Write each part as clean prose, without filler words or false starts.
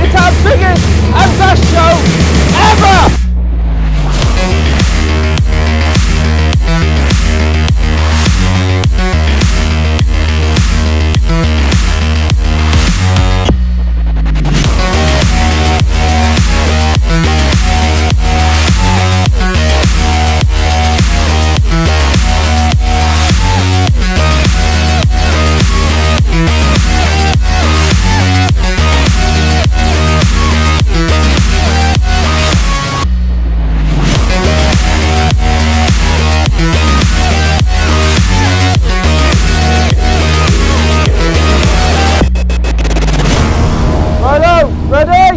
It's our biggest and best show ever! Ready?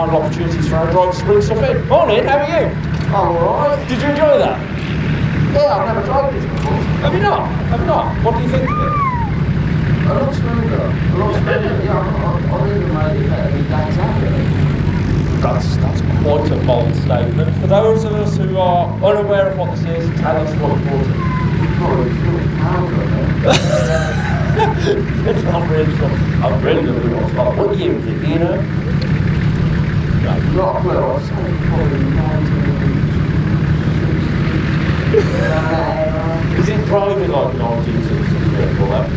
Opportunities for our drivers to bring stuff in. Morning, how are you? I'm alright. Did you enjoy that? Yeah, I've never tried this before. Have you not? Have you not? What do you think of it? A lot smoother. A lot smoother. Yeah, I really made it better than Dan's out. That's quite a bold statement. For those of us who are unaware of what this is, tell us what it was. It's not really sure. I'm really going to be honest. What year is it? Do you know? Not a clue. I was saying probably 1960. Is it driving like 1960 vehicle then?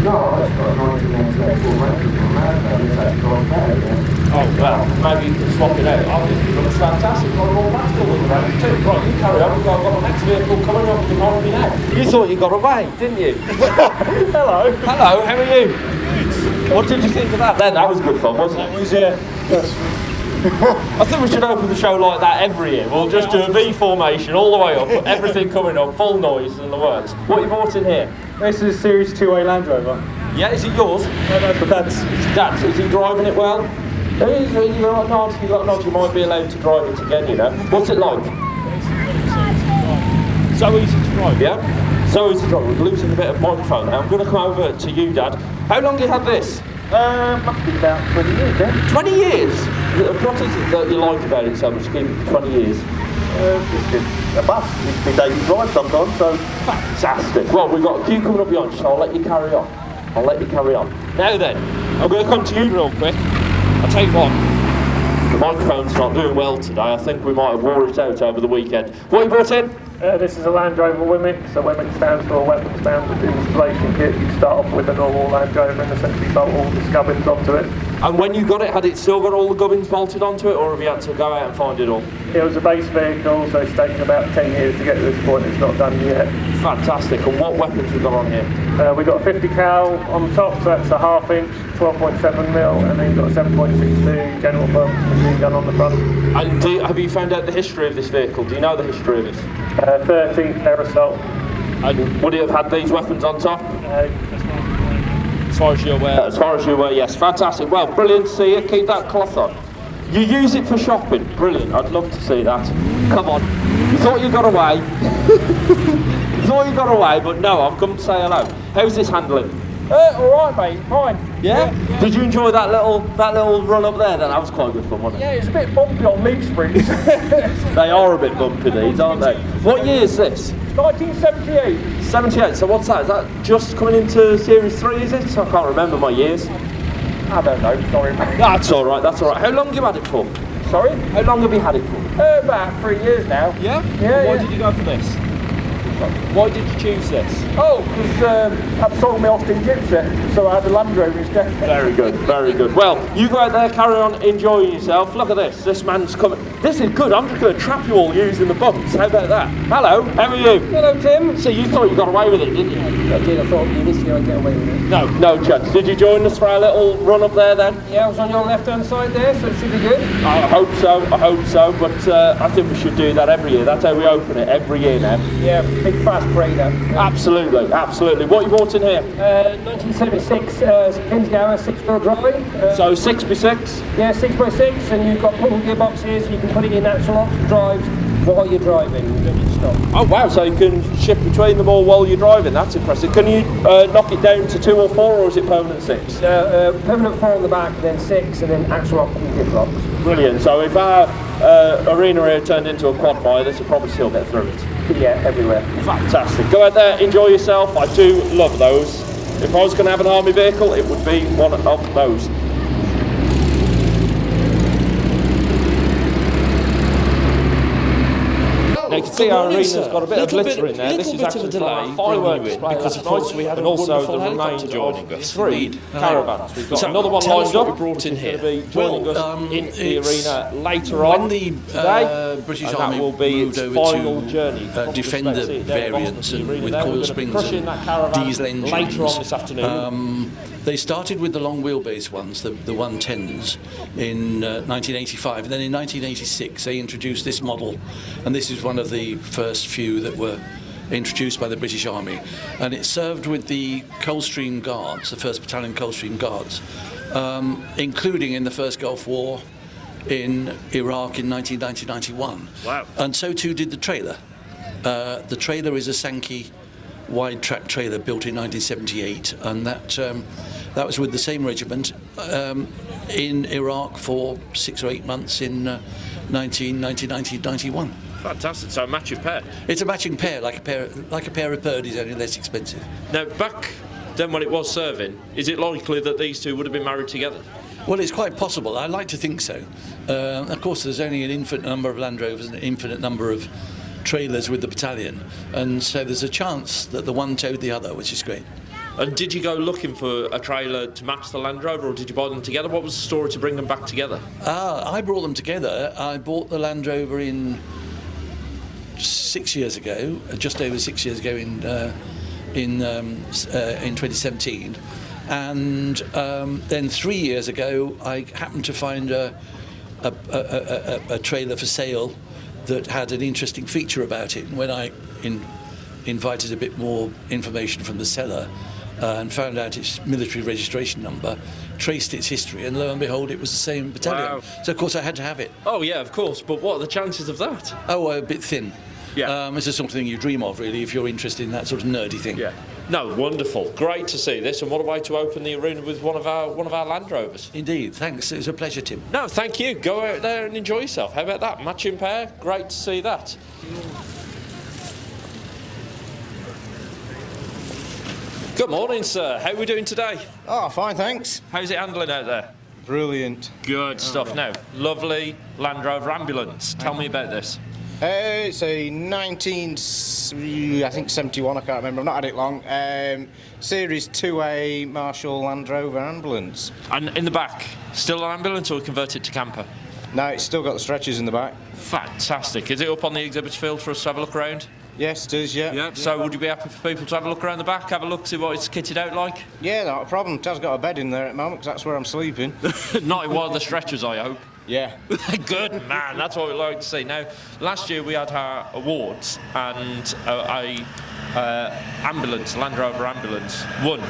No, it's got a 1988 full record from America and it's actually gone better again. Oh well, maybe you can swap it out. I think it looks fantastic. Got all that still in the range too. Right, you carry on. We've got the next vehicle coming up behind me now. You thought you got away, didn't you? Hello. Hello, how are you? What did you think of that then? That was good fun, wasn't it? It was, yeah. I think we should open the show like that every year. We'll just do a V formation all the way up, everything coming up, full noise and the works. What you bought in here? This is Series 2A Land Rover. Yeah, is it yours? No, no, but that's... It's Dad's. Is he driving it well? You got nod, you might be allowed to drive it again, you know. What's it like? So easy to drive. Yeah? So easy to drive. We're losing a bit of microphone now. I'm going to come over to you, Dad. How long have you had this? Must be about 20 years, yeah. 20 years? What is it that you like about it so much, keeping it for 20 years? It's a bus. It's my daily drive sometimes, so... Fantastic. Well, we've got a queue coming up behind you, so I'll let you carry on. Now then, I'm going to come to you real quick. I'll tell you what, the microphone's not doing well today. I think we might have wore it out over the weekend. What have you brought in? This is a Land Rover WWII. So WWII stands for Weapons Mounted Installation Kit. You start off with a normal Land Rover and essentially bolt all the scubbins onto it. And when you got it, had it still got all the gubbins bolted onto it, or have you had to go out and find it all? It was a base vehicle, so it's taken about 10 years to get to this point. It's not done yet. Fantastic. And what weapons we got on here? We've got a 50 cal on the top, so that's a 1/2 inch, 12.7mm, and then you've got a 7.62 general purpose machine gun on the front. And have you found out the history of this vehicle? Do you know the history of it? 13th air assault. And would it have had these weapons on top? As far as you're aware. As far as you're aware, yes. Fantastic. Well, brilliant to see you. Keep that cloth on. You use it for shopping. Brilliant. I'd love to see that. Come on. You thought you got away. You thought you got away, but no, I've come to say hello. How's this handling? All right, mate. Fine. Yeah? Did you enjoy that little run up there? That was quite good fun, wasn't it? Yeah, it's a bit bumpy on leaf springs. They are a bit bumpy, these, aren't they? What year is this? 1978. 78. So what's that? Is that just coming into Series 3, is it? I can't remember my years. I don't know. Sorry, mate. That's all right. That's all right. How long have you had it for? Sorry? How long have you had it for? About 3 years now. Yeah? Yeah. Why did you go for this? Why did you choose this? Oh, because I've sold my Austin Gypsy, so I had a Land Rover instead. Very good, very good. Well, you go out there, carry on enjoying yourself. Look at this. This man's coming. This is good. I'm just going to trap you all using the bumps. How about that? Hello, how are you? Hello, Tim. So you thought you got away with it, didn't you? I did. I thought this year I'd get away with it. No chance. Did you join us for our little run up there then? Yeah, I was on your left-hand side there, so it should be good. I hope so. But I think we should do that every year. That's how we open it every year now. Yeah, big fast breaker. Absolutely, absolutely. What you bought in here? 1976 Pinsgauer 6-wheel drive. So 6x6? Yeah, 6x6, and you've got pull gearboxes. You can put it in actual drives while you're driving. You don't need to stop. Oh wow! So you can shift between them all while you're driving. That's impressive. Can you knock it down to 2 or 4, or is it permanent 6? Permanent 4 on the back, then 6, and then actual pull gearbox. Brilliant. So if our arena here turned into a quad bike, this would probably still get through it. Yeah, everywhere. Fantastic. Go out there, enjoy yourself. I do love those. If I was going to have an army vehicle, it would be one of those. Now you can see our arena's got a bit of glitter in there. This is actually from our fireworks display because of last course night, we had and a also wonderful the helicopter remains joining of us. 3 caravans. We've got another one tell us lined what up, we brought in which here. is going to be joining us in the it's arena later on when the today, British and Army that will be moved its over final to journey. Defender variants and with coil springs and diesel engines. Later on this afternoon. They started with the long wheelbase ones, the 110s, in 1985, and then in 1986 they introduced this model, and this is one of the first few that were introduced by the British Army, and it served with the Coldstream Guards, the 1st Battalion Coldstream Guards, including in the First Gulf War in Iraq in 1990-91. Wow. And so too did the trailer. The trailer is a Sankey wide track trailer built in 1978, and that was with the same regiment in Iraq for 6 or 8 months in 1990-91. Fantastic. So a matching pair. It's a matching pair, like a pair of Purdy's, only less expensive. Now back then when it was serving, is it likely that these two would have been married together? Well, it's quite possible. I like to think so. Of course, there's only an infinite number of Land Rovers and an infinite number of trailers with the battalion, and so there's a chance that the one towed the other, which is great. And did you go looking for a trailer to match the Land Rover, or did you buy them together? What was the story to bring them back together? I brought them together. I bought the Land Rover in 6 years ago, just over 6 years ago in 2017, and then 3 years ago I happened to find a trailer for sale that had an interesting feature about it. When I invited a bit more information from the seller and found out its military registration number, traced its history, and lo and behold, it was the same battalion. Wow. So of course I had to have it. Oh yeah, of course, but what are the chances of that? Oh, a bit thin. Yeah. It's the sort of thing you dream of, really, if you're interested in that sort of nerdy thing. Yeah. No, wonderful. Great to see this, and what a way to open the arena with one of our Land Rovers. Indeed, thanks. It was a pleasure, Tim. No, thank you. Go out there and enjoy yourself. How about that? Matching pair. Great to see that. Good morning, sir. How are we doing today? Oh, fine, thanks. How's it handling out there? Brilliant. Good stuff. Now, lovely Land Rover ambulance. Tell me about this. It's a 71, I can't remember, I've not had it long. Series 2A Marshall Land Rover ambulance. And in the back, still an ambulance or converted to camper? No, it's still got the stretchers in the back. Fantastic. Is it up on the exhibit field for us to have a look around? Yes, it is, yeah. Yeah. So would you be happy for people to have a look around the back, have a look, see what it's kitted out like? Yeah, not a problem. It has got a bed in there at the moment, 'cause that's where I'm sleeping. Not in one of the stretchers, I hope. Yeah. Good man, that's what we like to see. Now, last year we had our awards, and a ambulance, Land Rover ambulance, won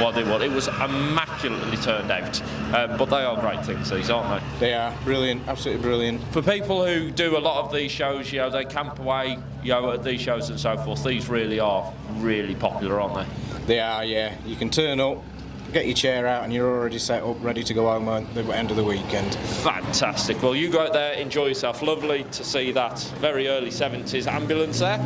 what they won. It was immaculately turned out, but they are great things, these, aren't they? They are brilliant, absolutely brilliant. For people who do a lot of these shows, you know, they camp away, you know, at these shows and so forth, these really are really popular, aren't they? They are, yeah. You can turn up, get your chair out, and you're already set up, ready to go home at the end of the weekend. Fantastic. Well, you go out there, enjoy yourself. Lovely to see that very early 70s ambulance there.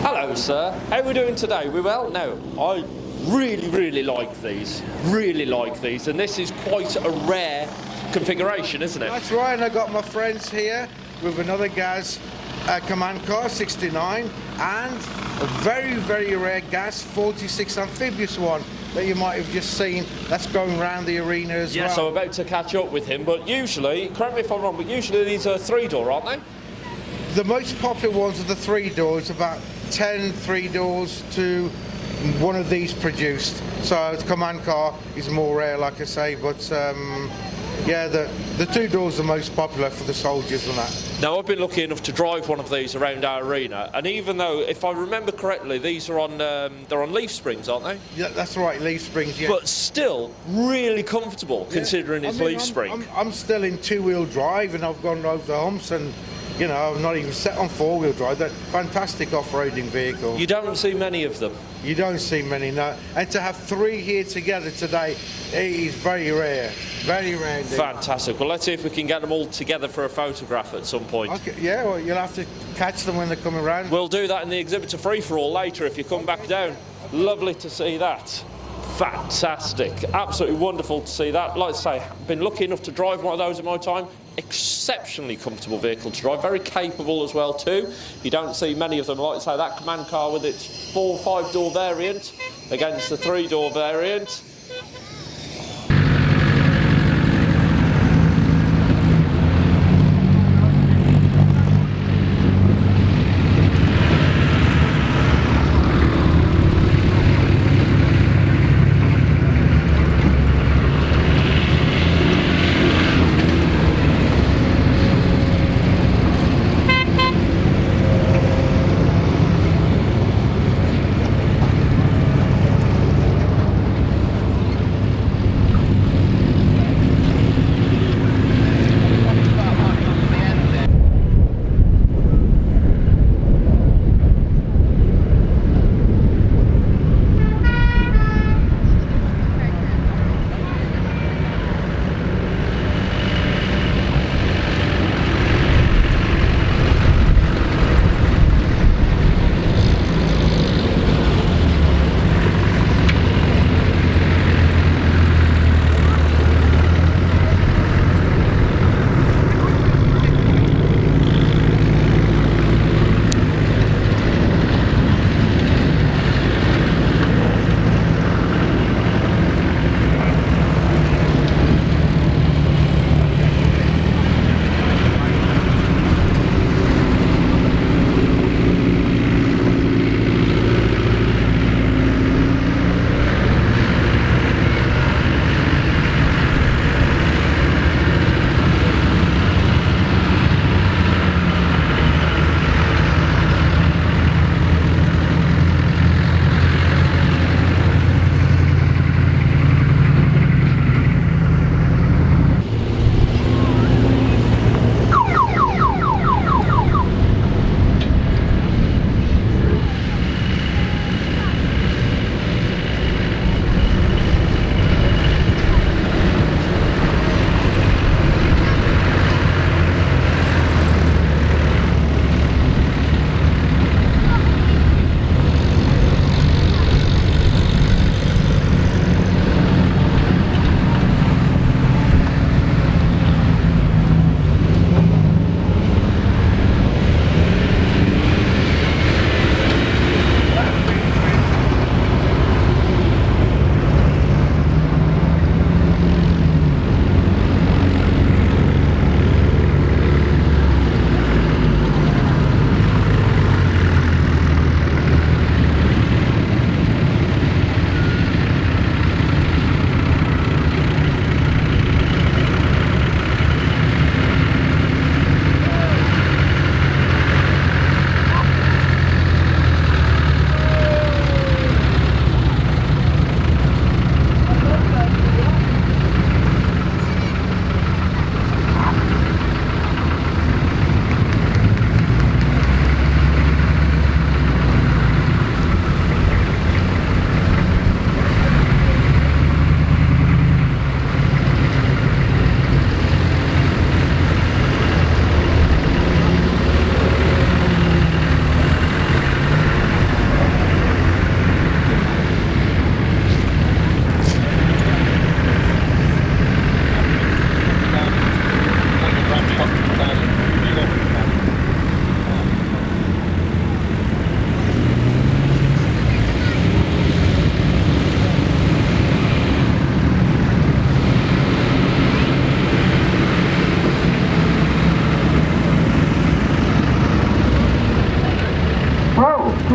Hello, sir. How are we doing today? We well? No, I really like these. Really like these, and this is quite a rare configuration, isn't it? That's right, and I got my friends here with another Gaz command car 69 and a very rare Gaz 46 amphibious one that you might have just seen that's going around the arena as well. Yes, I'm about to catch up with him, but usually, correct me if I'm wrong, but usually these are 3-door, aren't they? The most popular ones are the 3 doors, about 10 3 doors to one of these produced. So the command car is more rare, like I say, but yeah, the 2 doors are most popular for the soldiers and that. Now, I've been lucky enough to drive one of these around our arena, and even though, if I remember correctly, these are on they're on leaf springs, aren't they? Yeah, that's right, leaf springs, yeah. But still, really comfortable, considering it's leaf spring. I'm still in 2-wheel drive, and I've gone over the humps, and you know, I'm not even set on 4-wheel drive. They're fantastic off-roading vehicle. You don't see many of them. You don't see many, no. And to have 3 here together today, it is very rare. Very rare indeed. Fantastic. Well, let's see if we can get them all together for a photograph at some point. Okay, yeah, well, you'll have to catch them when they come around. We'll do that in the exhibitor free-for-all later if you come back down. Lovely to see that. Fantastic. Absolutely wonderful to see that. Like I say, I've been lucky enough to drive one of those in my time. Exceptionally comfortable vehicle to drive, very capable as well too. You don't see many of them. Like I say, that command car with its 4- 5-door variant against the 3-door variant.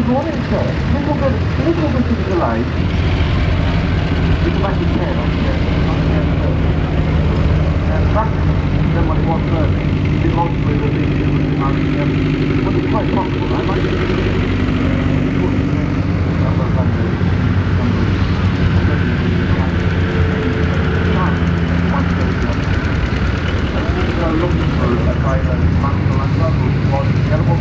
good morning, sir. Little bit of a delay. It's back in 10 on here. And back then when it was 30, it launched with a big but it's quite possible. I like looking for a kind of manual and level was the other one.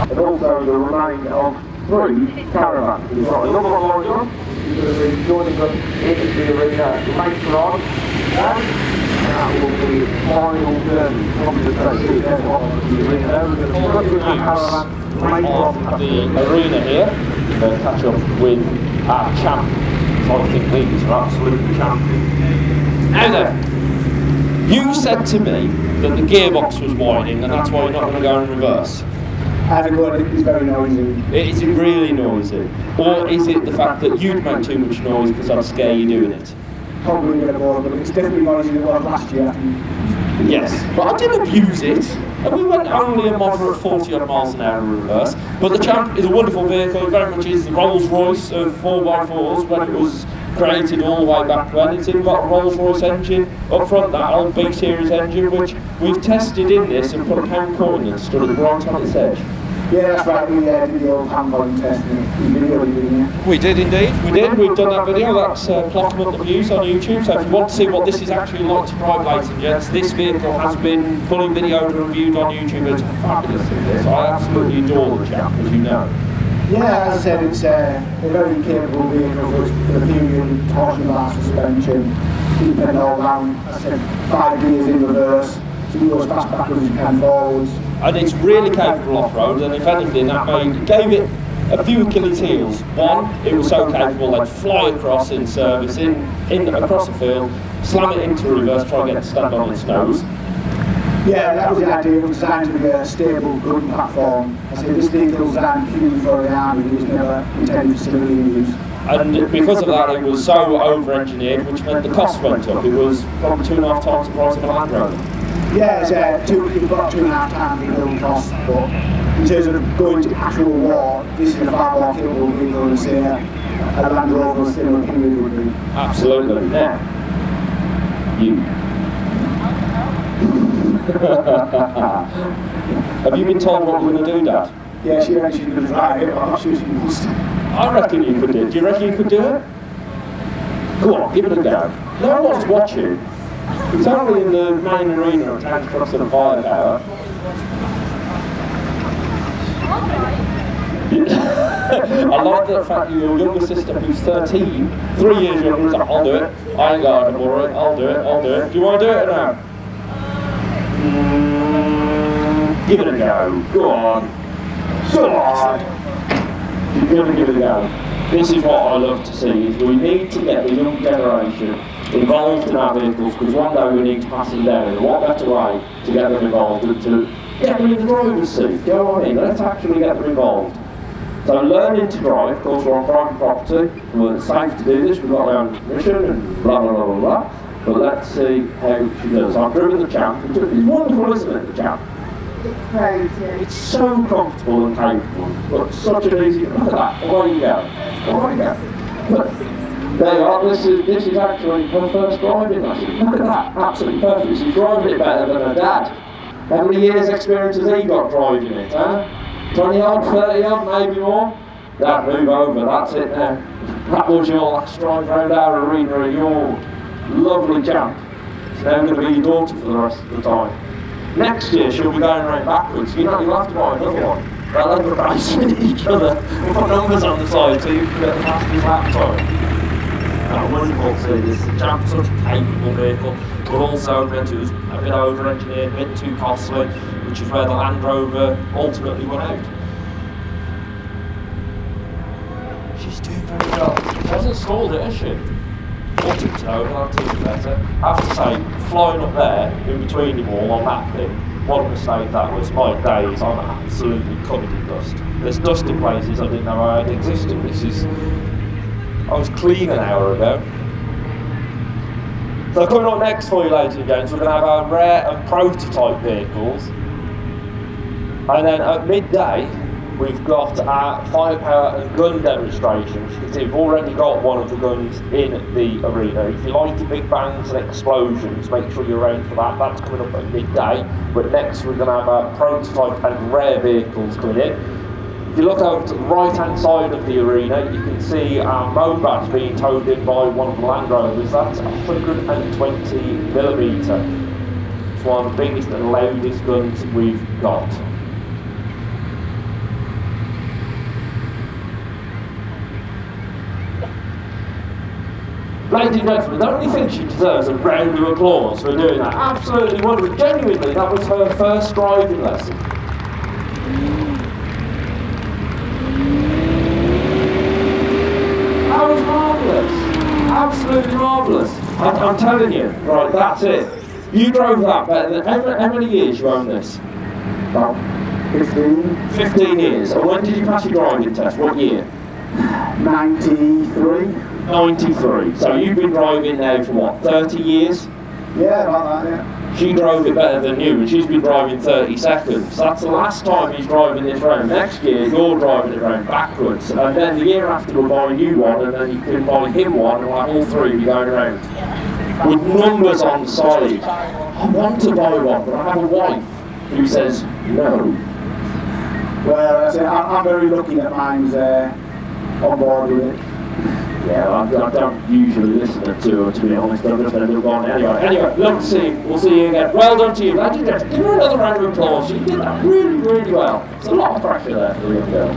And also the remainder of 3 caravans. We've got another one lined up. He's going to be joining us in the arena later on. And that will be the final journey from the station of the arena. We're going to discuss with the caravan later on the arena here. We're going to catch up with our champ. I think these are absolutely champions. Now then, you said to me that the gearbox was whining and that's why you're not going to go in reverse. I think it's very noisy. Is it really noisy? Or is it the fact that you'd make too much noise because I'd scare you doing it? Probably a bit of all, but it's definitely noisier than it was last year. Yes, but I didn't abuse it. And we went only a moderate 40 odd miles an hour in reverse. But the Champ is a wonderful vehicle, it very much is the Rolls Royce of 4x4s when it was created all the way back when. It's even got a Rolls Royce engine up front, that old B series engine, which we've tested in this and put a pound coin and stood it right on its edge. Yeah, that's right, we did the old hand volume test in the video, didn't you? We did indeed, we did. We've done that video, that's plotting up the views on YouTube, so if you want to see what this is actually like to drive, ladies and gents, this vehicle has been fully videoed and reviewed on YouTube. It's fabulous in this. I absolutely adore the Champ, as you know. Yeah, as I said, it's a very capable vehicle for the period, torsion bar suspension, keeping it all round. As I said, 5 gears in reverse, so you go as fast backwards as you can forwards. And it's really capable off-road, and if anything, that gave it a few Achilles heels. One, it was so capable they'd fly across in service, across the field, slam it into reverse, try and get it to stand on its nose. Yeah, that was the idea. It was designed to be a stable, good platform. I said this vehicle was designed purely for the army. It was never intended for civilian use. And because of that, it was so over-engineered, which meant the cost went up. It was probably 2.5 times the price of a Land Rover. Yeah, it's you've got 2.5 times the build cost, but in terms of going to actual war, this is a far more capable vehicle than say a Land Rover similar period would be. Absolutely. Now, you. Have you been told what you're going to do, Dad? Yeah, she reckons she's going to drive it, but I'm not sure she wants to. I reckon you could do it. Do you reckon you could do it? Go on, give it a go. No one's watching. It's only in the main arena of Tank Trucks and Firepower. I like the fact that your younger sister, who's 13, 3 years younger, is like, I'll do it. I ain't got to worry, I'll do it. Do you want to do it or no? Give it a go. Go on. You're going to give it a go. This is what I love to see, is we need to get the young generation involved in our vehicles, because one day we need to pass them down, and what better way to get them involved than to get them in the driver's seat. You know what I mean? Let's actually get them involved. So learning to drive, of course we're on private property, we're safe to do this, we've got our own permission and blah blah blah blah blah. But let's see how she does. I've driven the Champ, it's wonderful, isn't it, the Champ? It's great, yeah. It's so comfortable and capable, but such an easy, look at that, away you go. But, there you are, this is actually her first driving lesson. Look at that, absolutely perfect. She's driving it better than her dad. How many years experience has he got driving it, huh? 20 odd, 30 odd, maybe more? Dad, move over, that's it now. That was your last drive round our arena in your lovely Champ. It's now going to be your daughter for the rest of the time. Next year she'll be going round backwards. You'll have to buy another one. They'll have a race with each other. We'll put numbers on the side so you can get the fastest lap time. Wonderful to see this. The Champ's such a capable vehicle. but also meant it was a bit over-engineered, a bit too costly, which is where the Land Rover ultimately went out. She's doing very well. She hasn't stalled it, has she? Or tipped it over, that's even better. I have to say, flying up there, in between them all on that thing, what a mistake that was. My days, I'm absolutely covered in dust. There's dust in places I didn't know I had existed. I was clean an hour ago. So coming up next for you, ladies and gents, we're going to have our rare and prototype vehicles. And then at midday, we've got our firepower and gun demonstrations. You can see we've already got one of the guns in the arena. If you like the big bangs and explosions, make sure you're around for that. That's coming up at midday. But next we're going to have our prototype and rare vehicles coming in. If you look over to the right-hand side of the arena, you can see our Mobat being towed in by one of the Land Rovers. That's 120mm. It's one of the biggest and loudest guns we've got. Ladies and gentlemen, don't you think she deserves a round of applause for doing that? Absolutely wonderful. Genuinely, that was her first driving lesson. That was marvellous. Absolutely marvellous. I'm telling you, right, that's it. You drove that better than... How many years you own this? About 15. 15 years. And when did you pass your driving test? What year? 93. 93. So you've been driving now for what, 30 years? Yeah, about that, yeah. She drove it better than you, and she's been driving 30 seconds. That's the last time he's driving this round. Next year, you're driving it round backwards. And then the year after, we'll buy you one, and then you can buy him one, and we'll have all three be going around. With numbers on the side. I want to buy one, but I have a wife who says no. Well, I'm very lucky that mine's on board with it. Yeah, I don't usually listen to her, to be honest. I'm just going to move on anyway. Love to see you. We'll see you again. Well done to you. Ladies and gentlemen, give her another round of applause. You did that really, really well. There's a lot of pressure there for the young girl.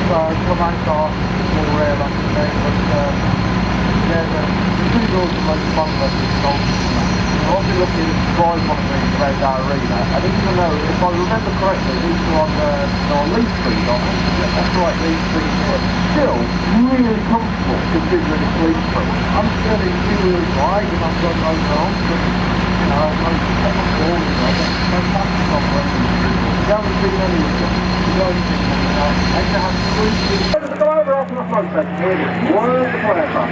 So, come on, car, more rare, like I say, but doors are the most fun I'll be looking to drive one of these around our arena, and even though, if I remember correctly, these are on leaf trees, aren't they? Yeah, that's right, leaf trees here. Still, really comfortable considering it's leaf free. I'm turning 2 wheels wide and I'm going over on to you know, I'm going to get my balls, you know, I get fantastic operating. You haven't seen any of them. You haven't seen them, you know, and you have 3 seats. Let's go over off the front section here. Where's the player from?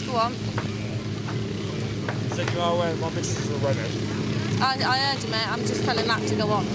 Go on. Said you are aware my missus is a runner. I heard you, mate. I'm just telling that to go on.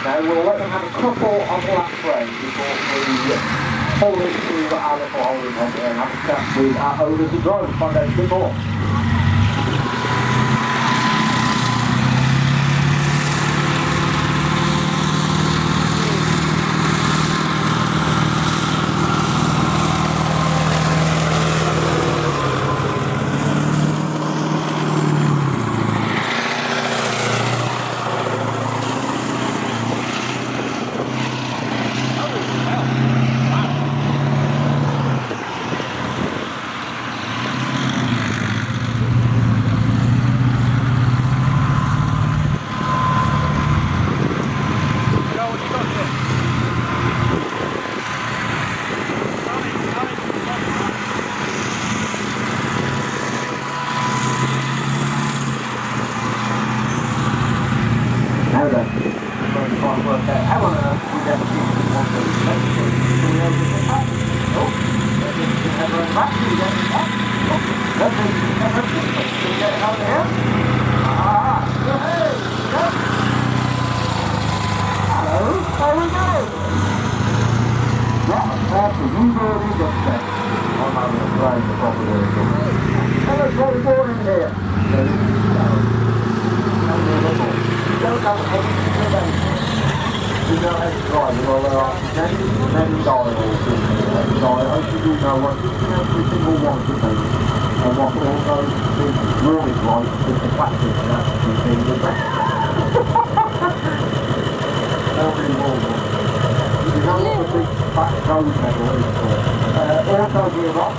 We'll let them have a couple of lap frames before we pull into our little holding head and have a chat with our owners and drivers to find out a bit more. Nobody will. back road pedal is auto gearbox.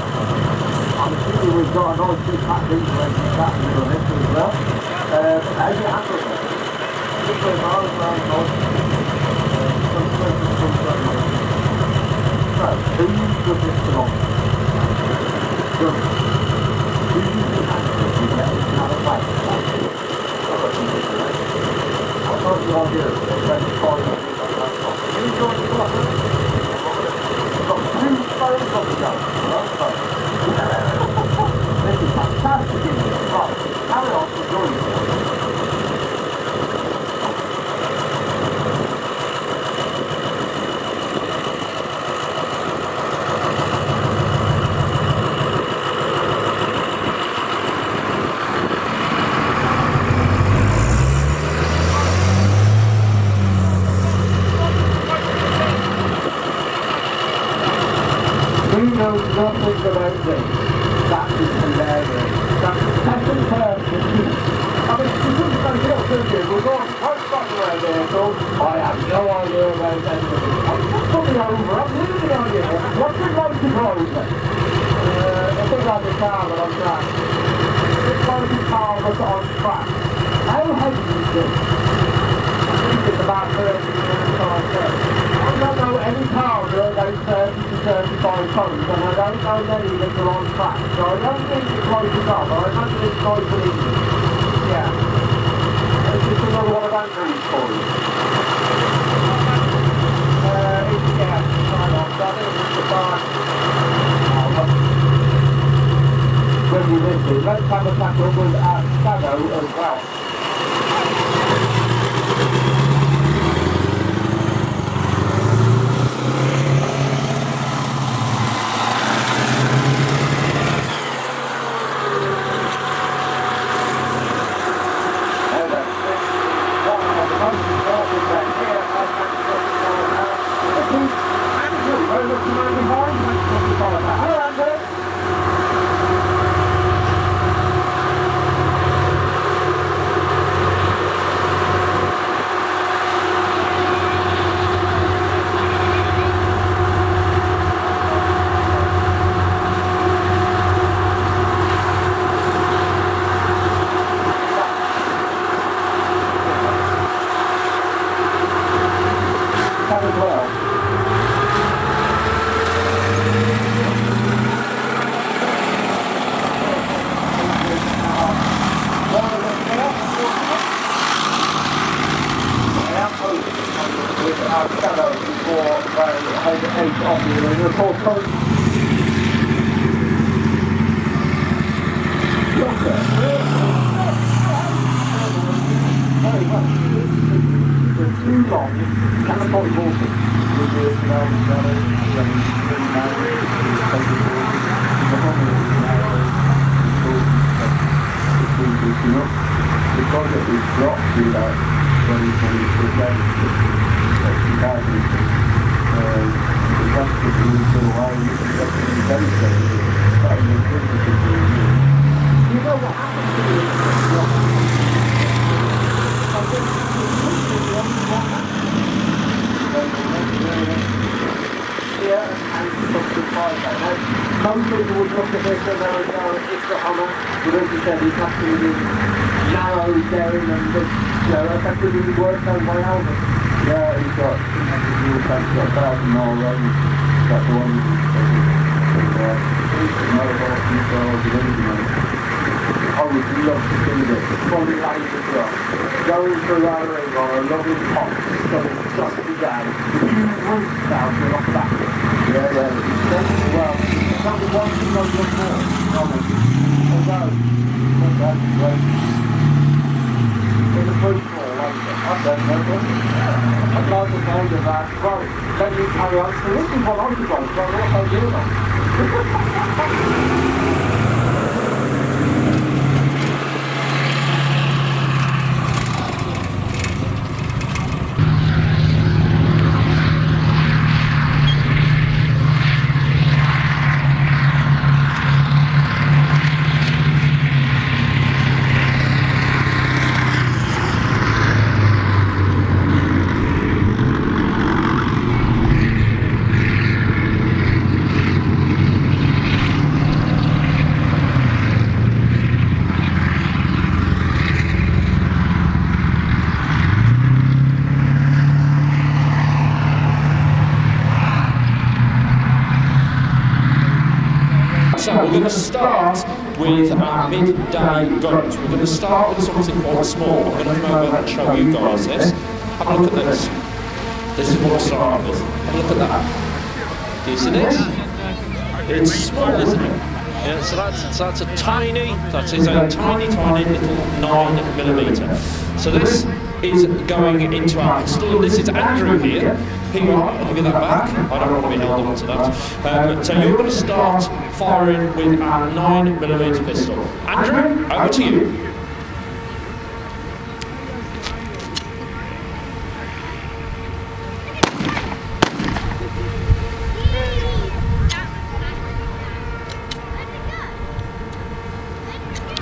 I'm assuming we've got a nice big pack diesel engine back in the it as well. How do you handle it? Just for miles around north. So, who does this belong to? Who uses handle to get it to have a place? I've got some pictures of it. What sort of idea is it? When it's fine, you enjoy the block, We've got 2 phones on the go. This is fantastic, isn't it? Right, carry on, enjoy yourself. Who knows nothing about this? That is hilarious. That's a second person. I mean, you couldn't say, you know, we're going post-Spitfire vehicle. I have no idea about anything. Put me over, I'm really on you. What's it like to drive it? A bit like a car, but on track. It's like a car, but on track. How heavy is this? I think it's about 30 minutes. I don't know any cars that are about 30 to 35 tons, and I don't know many that are on track, so I don't think it's like a car, but I imagine it's like an engine. Yeah. It's just another one of Andrew's for you. Yeah, hang on, so I think it's the car. When you listen, let's have a tackle with our shadow as well. Some people would look at this and go, it's a Hummer, but as you said, it's absolutely narrowed down and just, effectively worked out by Alvis. Yeah, he's got 1,000 mile range, got the one I would love to see this, fully laser truck, going through our ring on a lovely pot, going dusty down, huge roof down to the back. Yeah, well, that's the one thing I look for, although, that's great. There's a food floor, I don't know, I'd like to know that, well, then you carry on, so this is what I was going, so what I'll do now. we're going to start with our midday guns. We're going to start with something quite small. I'm going to come over and show you guys this. Have a look at this. This is what we're starting with. Have a look at that. Do you see this? It's small, isn't it? Yeah, so that's a tiny, that is a tiny little 9mm. So this is going into our pistol. This is Andrew here. Here you are, I'll give you that back. I don't want to be held on to that. So you're going to start firing with our 9mm pistol. Andrew, over to you.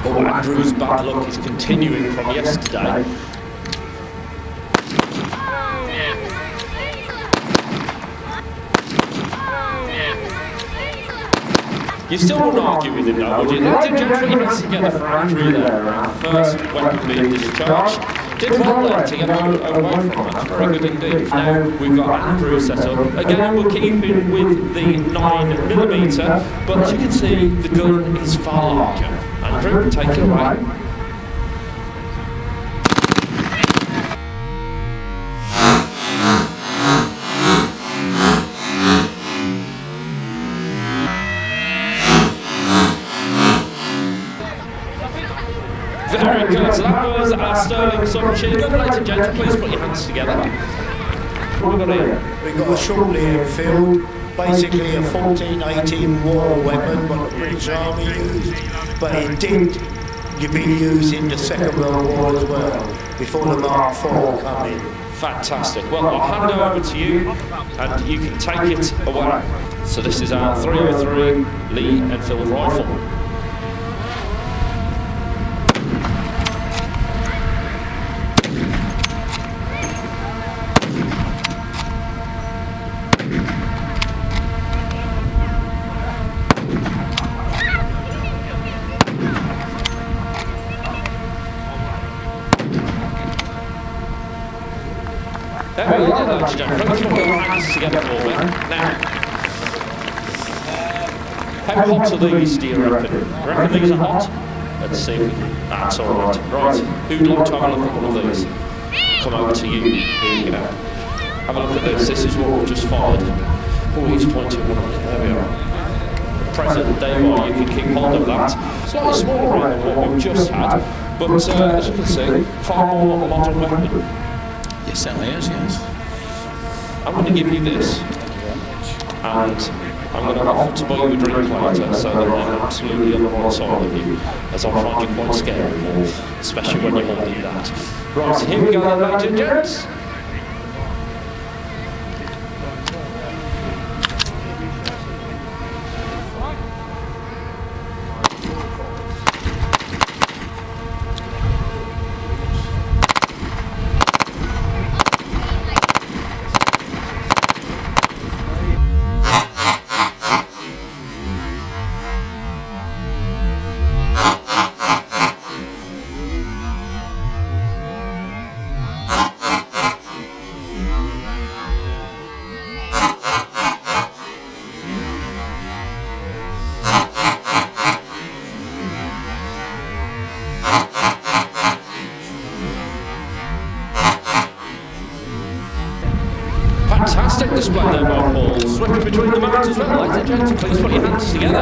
Oh, Andrew's bad luck is continuing from yesterday. You still wouldn't argue with him though, would you? Ladies and gentlemen, you have to get for Andrew there. Our first weapon being discharged. Did well there to get away from that. Very good indeed. Now we've got Andrew set up. Again, we're keeping with the 9mm, but as you can see, the gun is far larger. Andrew, take it away. Very good, so that was our Sterling submachine gun. Ladies and gentlemen, please put your hands together. What have we got here? We've got a short airfield, basically a 14-18 war weapon, what the British Army used, but it did be used in the Second World War as well, before the Mark IV come in. Fantastic. Well, I'll hand it over to you, and you can take it away. So this is our 303 Lee Enfield rifle. There we go, ladies and gentlemen. Please put your hands together for me. Now, how hot are these, do you reckon? You reckon these are hot? Let's see. That's alright. Right, who'd like to have a look at one of these? Come over to you. Here you go. Have a look at this. This is what we've just fired. Oh, he's pointing one of them. There we are. Present day one, you can keep hold of that. Slightly smaller round than what we've just had, but as you can see, far more modern weapon. Yes, certainly is, yes. I'm going to give you this, and I'm going to offer to buy you a drink later, so that I'm absolutely on the wrong side of you, as I find you quite scary, especially when you're holding that. Right, here we go, ladies and gents. Fantastic display there by Paul. Switching between the modes as well, ladies and gentlemen. Please put your hands together.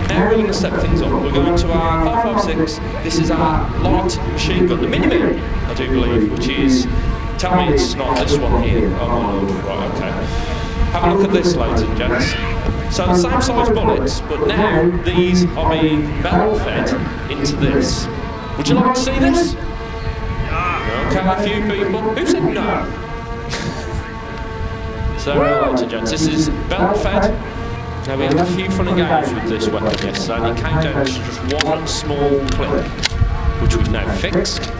Now we're going to step things up. We're going to our 556. This is our light machine gun, the Mini-Me, I do believe, which is... Tell me it's not this one here. Oh my lord. Right, okay. Have a look at this, ladies and gents. So the same size bullets, but now these are being barrel fed into this. Would you like to see this? Okay, a few people. Who said no? So, ladies and gents, this is belt fed. Now we had a few fun and games with this weapon yesterday, and it came down to just one small clip, which we've now fixed.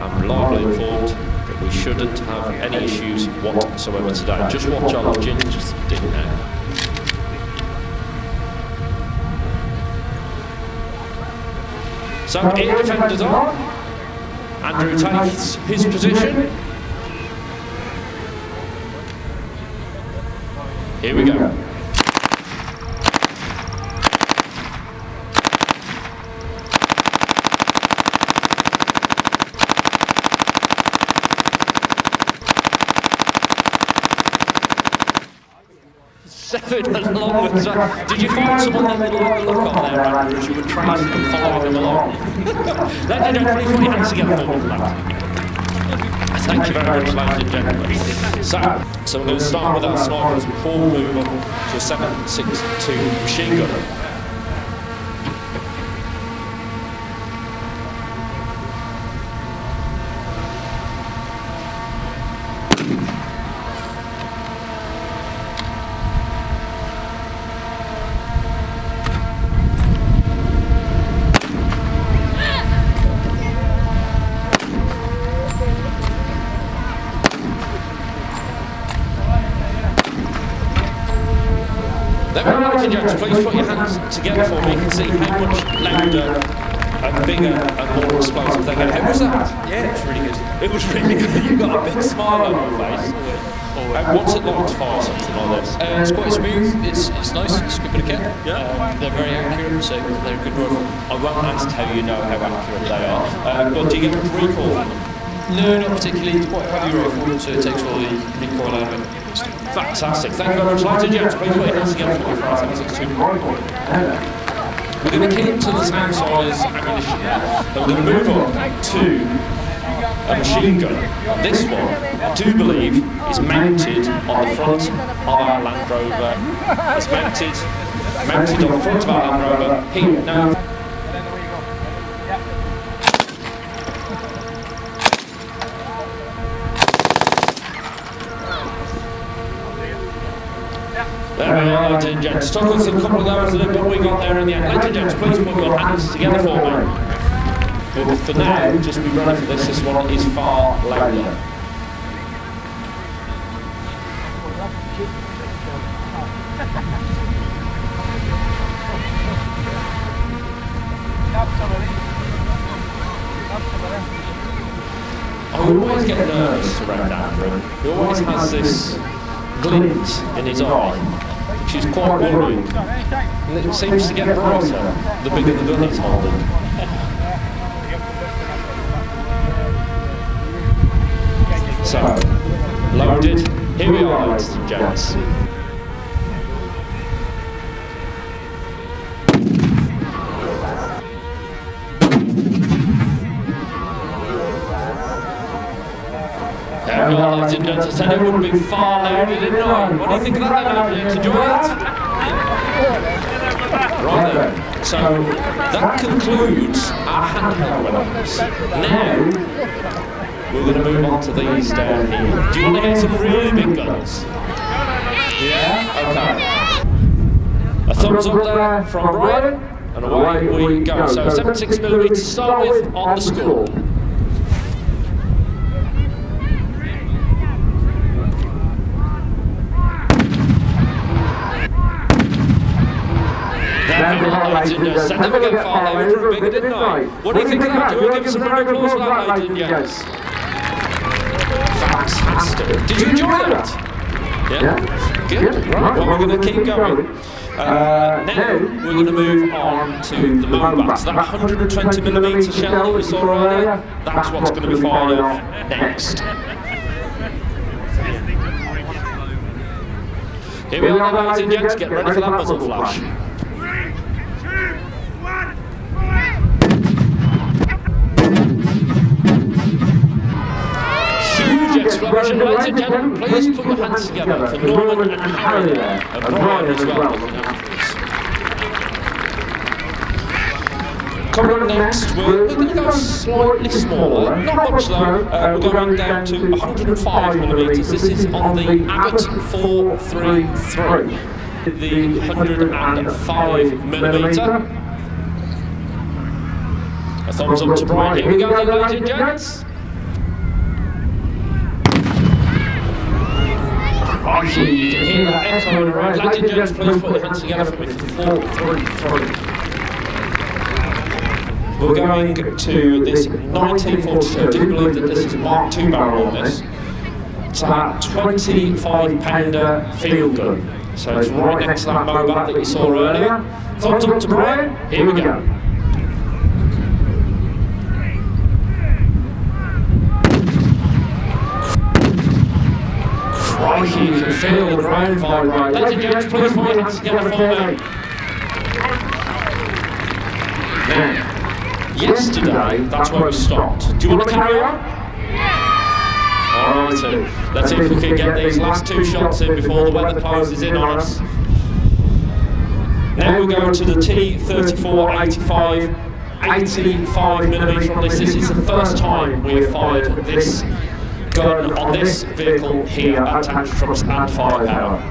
I'm reliably informed that we shouldn't have any issues whatsoever today. Just watch our lodging, just did now. So, air defenders on. Andrew takes his position. Here we go. stepping along with us. Did you find someone that would like the look on there, Andrew, as you were tracing and following them along? Ladies and gentlemen, please put your hands together for me for that. Thank you very much, ladies and gentlemen. So we're going to start with our snipers before we move on to a 7.62 machine gun. Please put your hands together for me. You can see how much louder and bigger and more explosive they get. How was that? Yeah, it was really good. It was really good. You've got a big smile on your face. What's it like to fire something like this? It's quite smooth. It's nice. It's a good bit of kit. Yeah. They're very accurate, so they're a good rifle. I won't ask how you know how accurate they are. But do you get a recoil from them? No, not particularly. It's quite a heavy rifle, so it takes all the recoil out of it. Fantastic. Thank you very much, ladies and gents. Please put your hands together for me for our 7.62 rifle. We're going to keep to the same size ammunition now. Then we're going to move on to a machine gun. And this one, I do believe, is mounted on the front of our Land Rover. It's mounted on the front of our Land Rover here. Now, there we are, ladies and gents. Took us a couple of hours to do, but we got there in the end. Ladies and gents, please put your hands together for me. But for now, just be ready for this. This one is far louder. I would always get nervous around Andrew. He always has this glint in his eye, which is quite worrying. And it seems to get brighter the bigger the gun he's holding. So, loaded. Here we are, ladies and gents. There we are, ladies and gents. I said it would be far louder, didn't I? What do you think of that, ladies? Did you enjoy that? Right then. So, that concludes our handheld weapons. Now, we're going to move on to these down here. Do you want to hear some really big guns? Yeah? Okay. A thumbs up there from Brian, and away we go. So 7.6mm to start with on the score. There we are, ladies and gents. That never get far louder and bigger, didn't I? What do you think of that? Do we give some round of applause for that, ladies and gents? Fantastic. Did you enjoy that? Yeah? Good. Right, well, we're going to keep going. Now, we're going to move on to the Mobat. So that 120mm shell that we saw earlier, that's what's going to be fired off next. Here we are, ladies and gents. Get ready for that muzzle flash. Explosion, ladies and gentlemen, please put your hands together for Norman and Harry there, and Brian as well. Coming up next, we're going to go slightly smaller, not much though. We're going down to 105mm. This is on the Abbott 433, the 105mm. A thumbs up to Brian. Here we go, then, ladies and gents. You can hear that echoing around. Ladies and gents, please put your hands together for me for 433. We're going to this 1942. I do believe that this is a Mark II barrel on this. It's a 25-pounder field gun. So it's right next to that Mobat that you saw earlier. Thumbs up to Brian. Here we go. You can feel the ground vibrate. Ladies and gents, please put your hands together for me. Now, yesterday, that's where we stopped. Do you want to carry on? Alrighty, let's see if we can get these last 2 shots in before the weather closes in on us. Now we're going to the T3485 85mm on this. This is the first time we have fired this gun on this vehicle here at Tank Trucks and Firepower.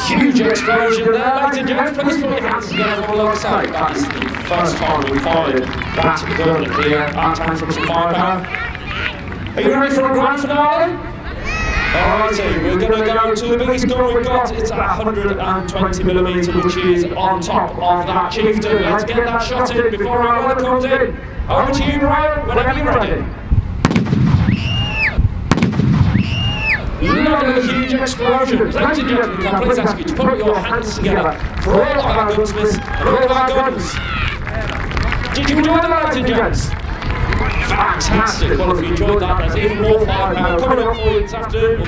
Huge explosion there, ladies and gents. Please put your hands together for like I say. That is the first time we fired that gun here at Tank Trucks and Firepower. Are you ready for a grand finale? Alrighty, we're going to go to the biggest gun we've got. It's 120mm, which is on top of that Chieftain. Let's get that shot in before our weather comes in. Over to you, Brian, whenever you're ready. Look at the huge explosion. Ladies and gentlemen, can I please ask you to put your hands together for all of our gunsmiths and all of our guns. Did you enjoy that, ladies and gents? Fantastic. Well, if you enjoyed that, there's even more Firepower coming up for you this afternoon.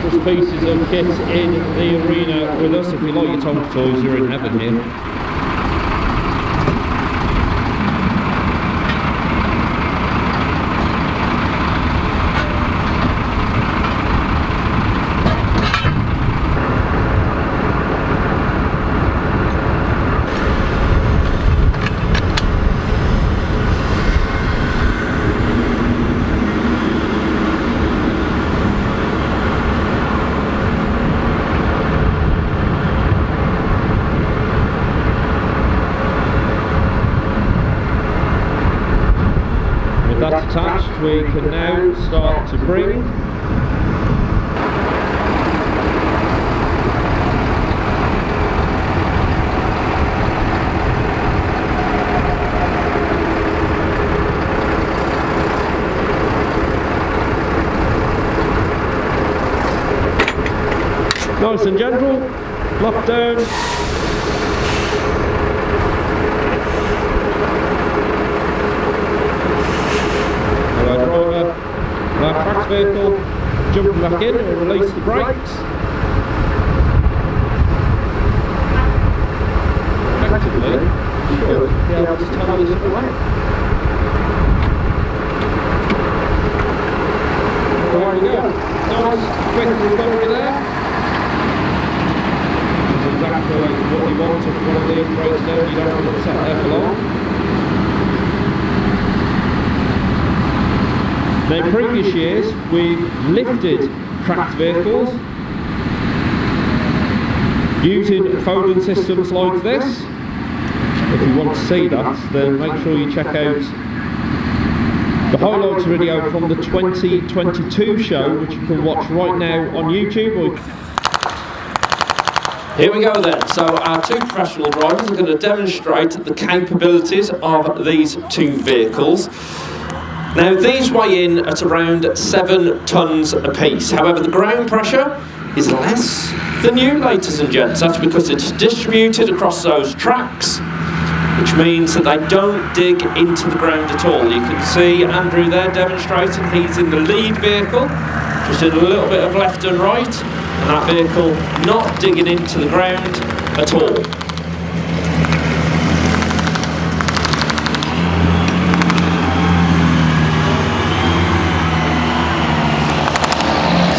priceless pieces of kit in the arena with us. If you like your Tonka toys, you're in heaven here. That's attached, we can now start to bring. Nice and gentle, lock down. Track's vehicle jumping back in and release the brakes. Effectively, you should be able to tell this away. There we go. Nice, quick recovery there. This is exactly what you want if one of these breaks down, you don't want to set there for long. Now, in previous years, we've lifted tracked vehicles using folding systems like this. If you want to see that, then make sure you check out the highlights video from the 2022 show, which you can watch right now on YouTube. Here we go then. So our two professional drivers are going to demonstrate the capabilities of these two vehicles. Now these weigh in at around 7 tonnes apiece. However, the ground pressure is less than new, ladies and gents. That's because it's distributed across those tracks, which means that they don't dig into the ground at all. You can see Andrew there demonstrating. He's in the lead vehicle, just in a little bit of left and right, and that vehicle not digging into the ground at all.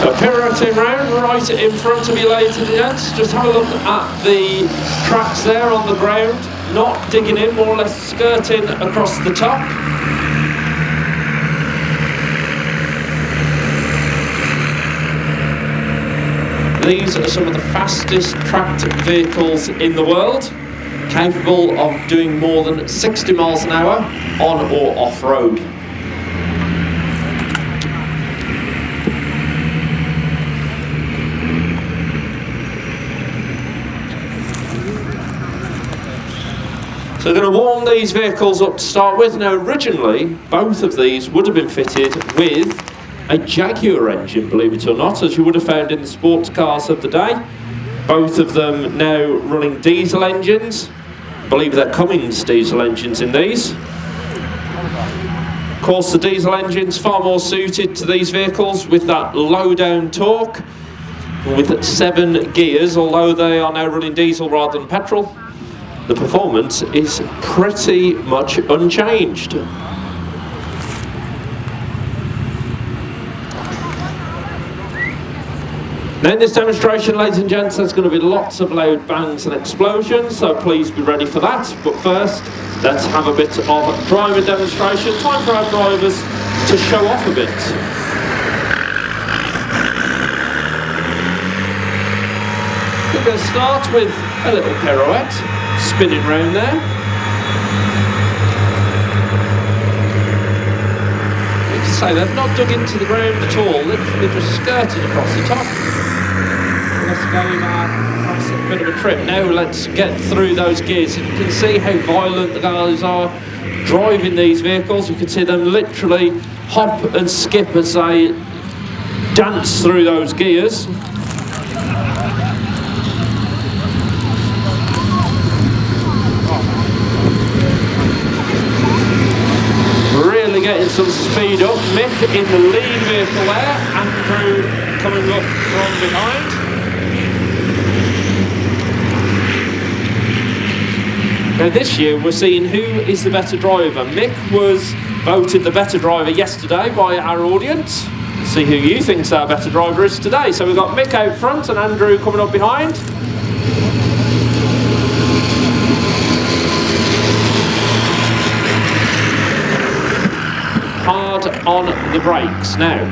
So pirouetting round right in front of you, ladies and gents. Just have a look at the tracks there on the ground, not digging in, more or less skirting across the top. These are some of the fastest tracked vehicles in the world, capable of doing more than 60 miles an hour on or off-road. So we're going to warm these vehicles up to start with. Now originally, both of these would have been fitted with a Jaguar engine, believe it or not, as you would have found in the sports cars of the day. Both of them now running diesel engines. I believe they're Cummins diesel engines in these. Of course, the diesel engine's far more suited to these vehicles with that low down torque, with 7 gears, although they are now running diesel rather than petrol. The performance is pretty much unchanged. Now in this demonstration, ladies and gents, there's going to be lots of loud bangs and explosions, so please be ready for that. But first, let's have a bit of driver demonstration. Time for our drivers to show off a bit. We're going to start with a little pirouette, spinning round there. You can say they've not dug into the ground at all, they've just skirted across the top. Let's go across a bit of a trip. Now let's get through those gears. You can see how violent the guys are driving these vehicles. You can see them literally hop and skip as they dance through those gears. getting some speed up. Mick in the lead vehicle there, Andrew coming up from behind. Now this year we're seeing who is the better driver. Mick was voted the better driver yesterday by our audience. Let's see who you think's our better driver is today. So we've got Mick out front and Andrew coming up behind. Hard on the brakes now.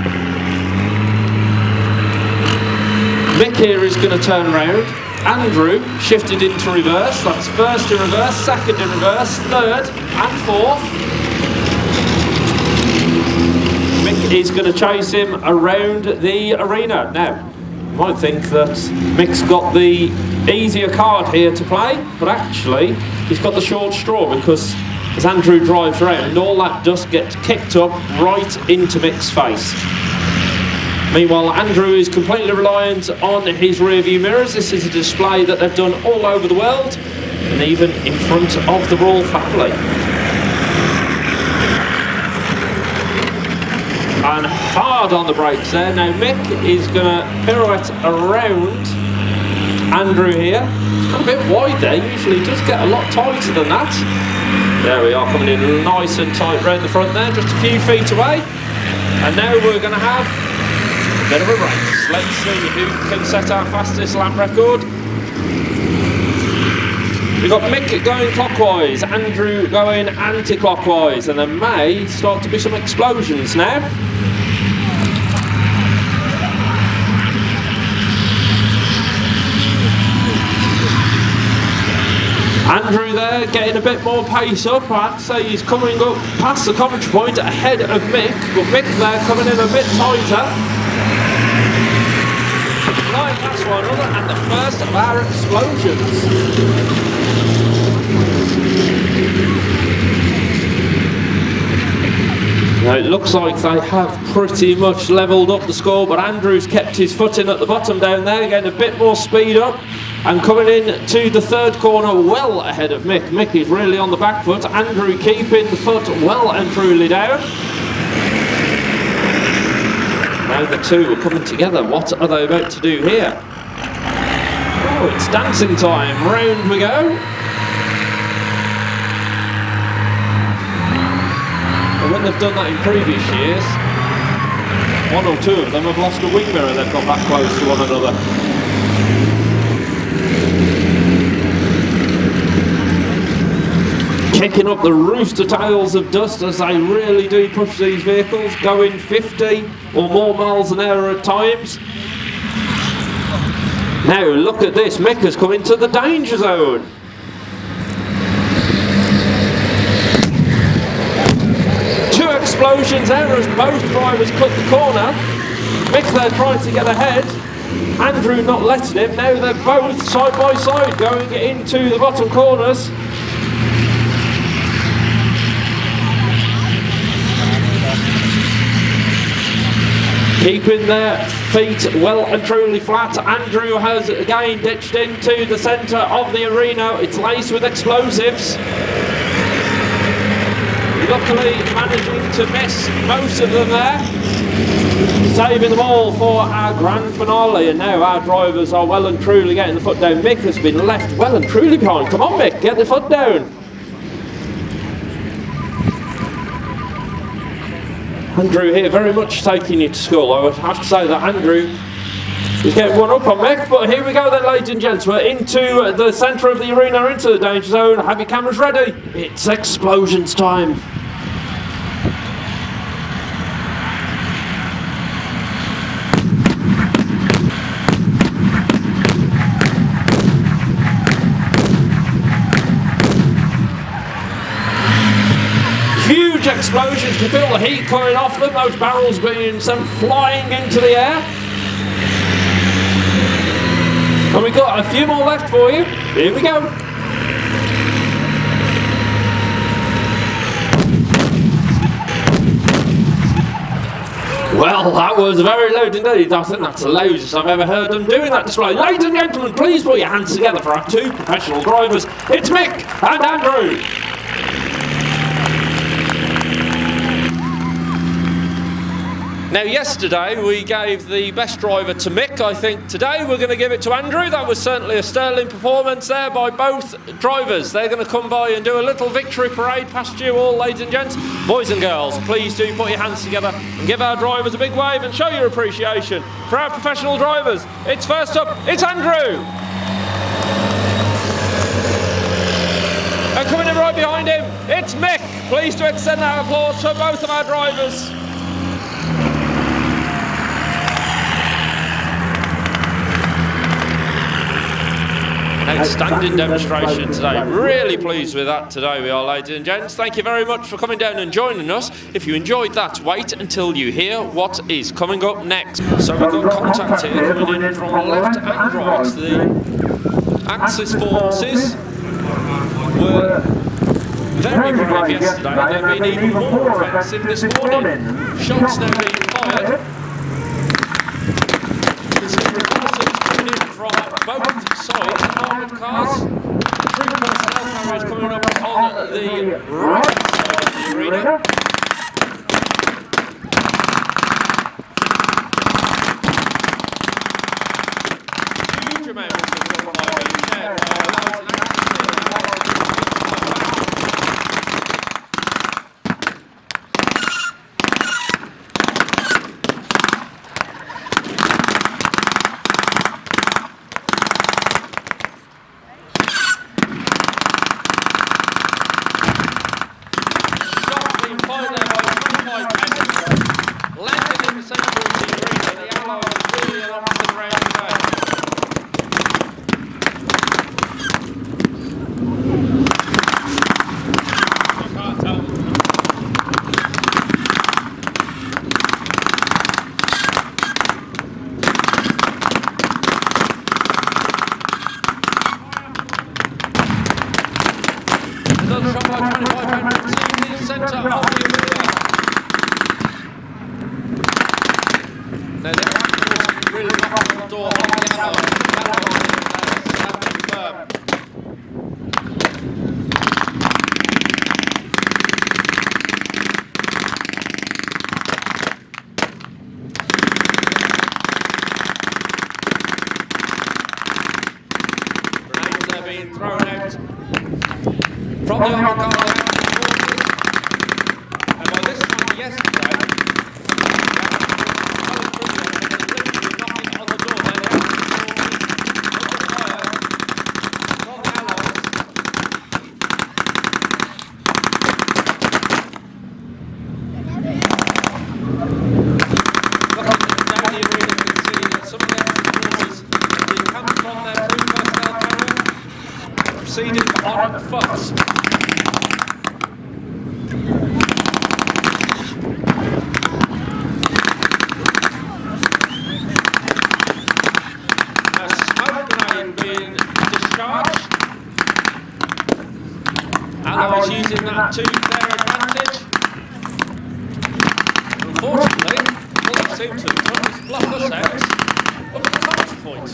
Mick here is going to turn around. Andrew shifted into reverse. That's first in reverse, second in reverse, third and fourth. Mick is going to chase him around the arena. Now, you might think that Mick's got the easier card here to play, but actually he's got the short straw, because as Andrew drives around, all that dust gets kicked up right into Mick's face. Meanwhile, Andrew is completely reliant on his rear view mirrors. This is a display that they've done all over the world, and even in front of the royal family. And hard on the brakes there. Now Mick is going to pirouette around Andrew here. It's got a bit wide there. Usually it does get a lot tighter than that. There we are, coming in nice and tight round the front there, just a few feet away. And now we're going to have a bit of a race. Let's see who can set our fastest lap record. We've got Mick going clockwise, Andrew going anti-clockwise, and there may start to be some explosions now. Andrew there getting a bit more pace up. I have to say he's coming up past the commentary point ahead of Mick, but Mick there coming in a bit tighter. Flying past one another, and the first of our explosions. Now it looks like they have pretty much levelled up the score, but Andrew's kept his foot in at the bottom down there, getting a bit more speed up. And coming in to the third corner well ahead of Mick. Mick is really on the back foot. Andrew keeping the foot well and truly down. Now the two are coming together. What are they about to do here? Oh, it's dancing time. Round we go. And when they've done that in previous years, one or two of them have lost a wing mirror. They've got that close to one another. Kicking up the rooster tails of dust as they really do push these vehicles, going 50 or more miles an hour at times. Now look at this, Mick has come into the danger zone. Two explosions there as both drivers cut the corner. Mick there trying to get ahead. Andrew not letting him. Now they're both side by side going into the bottom corners. Keeping their feet well and truly flat. Andrew has again ditched into the centre of the arena. It's laced with explosives. Luckily managing to miss most of them there. Saving them all for our grand finale. And now our drivers are well and truly getting the foot down. Mick has been left well and truly behind. Come on Mick, get the foot down. Andrew here very much taking you to school. I would have to say that Andrew is getting one up on Mick, but here we go then, ladies and gentlemen, into the centre of the arena, into the danger zone. Have your cameras ready. It's explosions time. Explosions, you feel the heat coming off them, those barrels being sent flying into the air. And we've got a few more left for you. Here we go. Well, that was very loud indeed. I think that's the loudest I've ever heard them doing that display. Ladies and gentlemen, please put your hands together for our two professional drivers. It's Mick and Andrew. Now yesterday we gave the best driver to Mick. I think today we're going to give it to Andrew. That was certainly a sterling performance there by both drivers. They're going to come by and do a little victory parade past you all, ladies and gents. Boys and girls, please do put your hands together and give our drivers a big wave and show your appreciation for our professional drivers. It's first up, it's Andrew. And coming in right behind him, it's Mick. Please do extend our applause for both of our drivers. Outstanding demonstration today. Really pleased with that today, we are, ladies and gents. Thank you very much for coming down and joining us. If you enjoyed that, wait until you hear what is coming up next. So we've got contact here coming in from left and right. The Axis forces were very brave yesterday. They've been even more offensive this morning. Shots now being fired. There's some reports coming in from both sides. Armoured cars, troop personnel carriers coming up on the right side of the arena. Huge amount of supply being shared by those in using that to their advantage. Unfortunately, all they seem to have done is block us out of the touch point.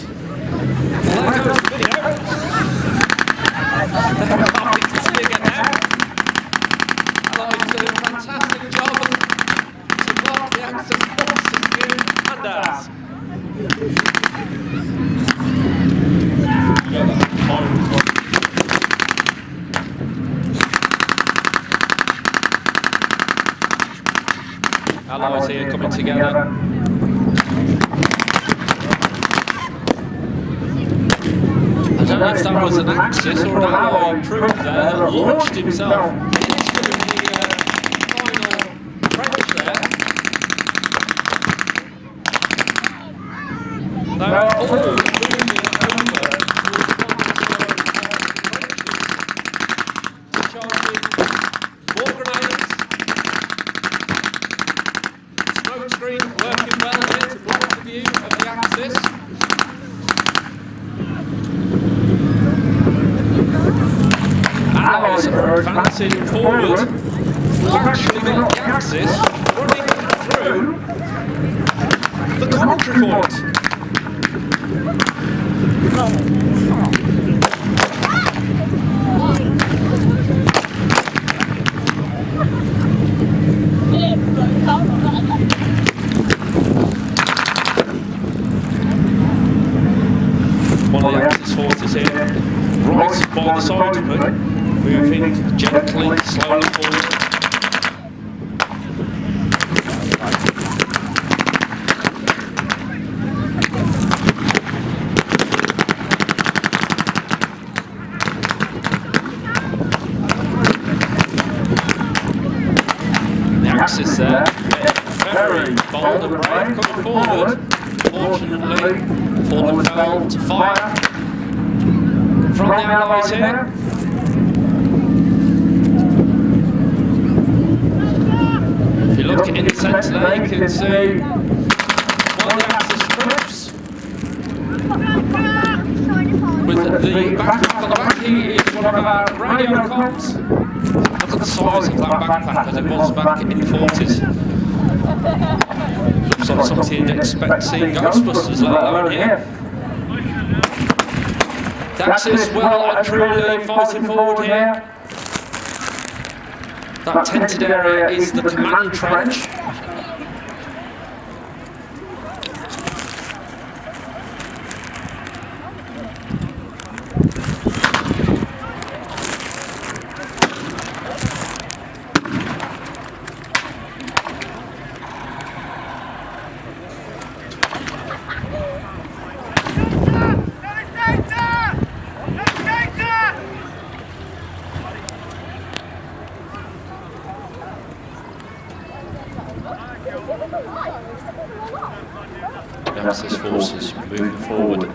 Well, there goes the video. You can see again now. Allies doing a fantastic job to block the Axis forces and ours. Allies here coming together. I don't know if that was an Axis or an Allied troop there that launched himself into the final trench there. They are all moving over charging more grenades. Smoke screen working well here to block the view of the Axis. Allies are advancing forward. We've actually got the Axis running through the commentary point. decidedly, moving gently, slowly forward. Axis there, very bold and brave coming forward. Fortunately, fallen fell to fire from the allies here. If you look in the centre there, you can see one of the Axis troops with the backpack on the back. He is one of our radio comms. Look at the size of that backpack as it was back in the 40s. Looks like something you'd expect to see in Ghostbusters, let alone here. The Axis well and truly fighting forward here. That tented area is the command trench. The Axis forces moving forward.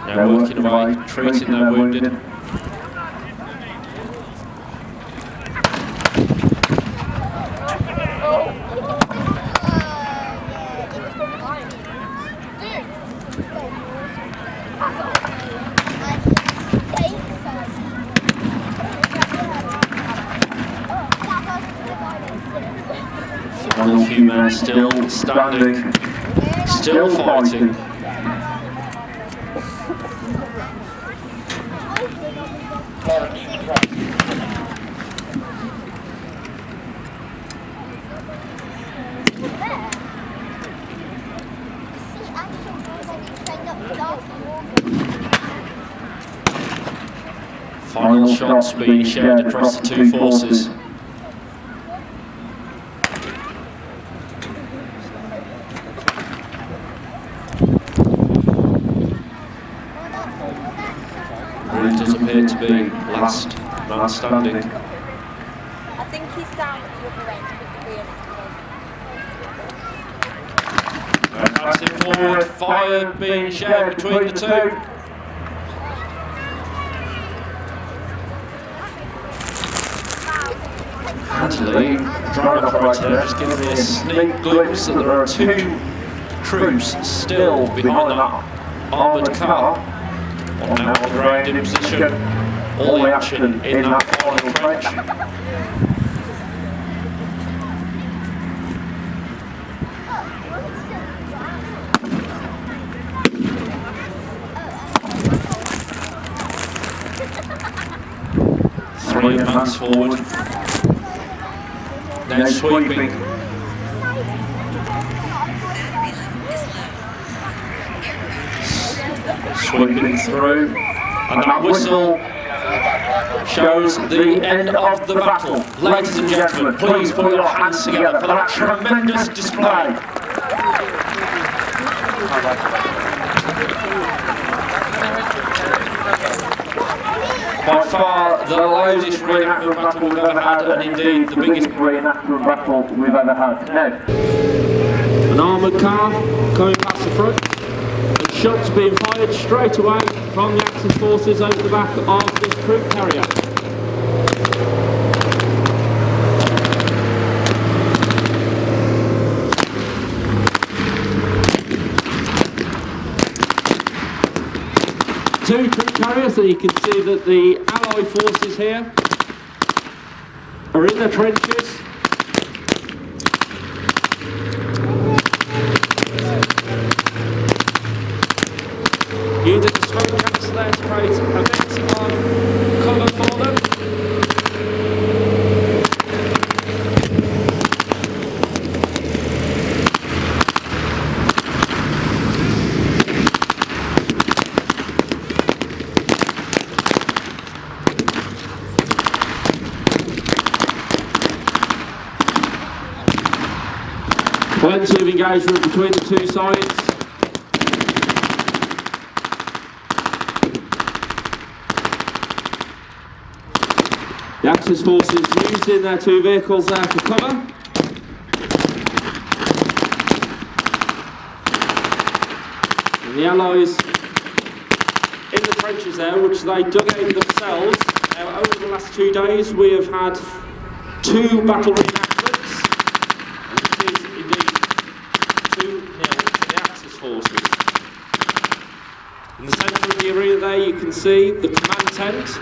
Now working away, treating their wounded. Final few men still standing, still fighting. Final shots being shared across the two forces. Really does appear to be last man standing. I think he's down at the other end with the reenactment. Passing forward, fire being shared between the two. Handily, drone operator just giving me a sneak glimpse that there are two troops still behind that armoured car. One now on the ground in position. All the action in that final trench. Three advance forward. Now sweeping. Sweeping through. And that whistle shows the end of the battle. Ladies and gentlemen, please put your hands together for that tremendous display. By far the loudest reenactment battle we've ever had, and indeed the biggest reenactment battle we've ever had. Now, an armoured car coming past the front, and shots being fired straight away from the Axis forces over the back of this troop carrier. Two troop carriers, so you can see that the Allied forces here are in the trenches. Using the smoke canister there to create a bit of cover for them. Plenty of engagement between the two sides. The Axis forces using their two vehicles there for cover. And the Allies in the trenches there, which they dug out themselves. Now, over the last 2 days, we have had 2 battle reenactments, and it is indeed 2-0 to the Axis forces. In the centre of the arena there, you can see the command tent.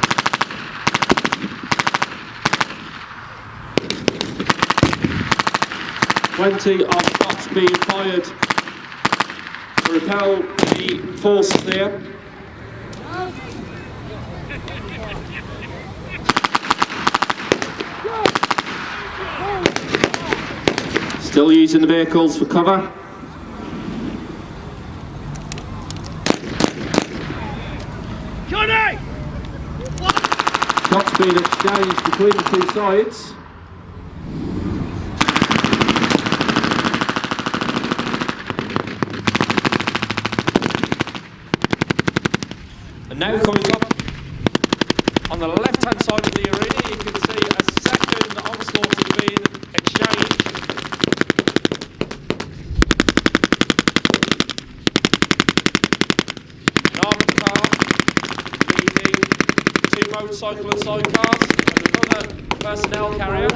Plenty of shots being fired to repel the forces there. Still using the vehicles for cover. Johnny! Shots being exchanged between the two sides. And now coming up on the left-hand side of the arena, you can see a second onslaught is being exchanged. An armoured car meeting 2 motorcycle and sidecars and another personnel carrier.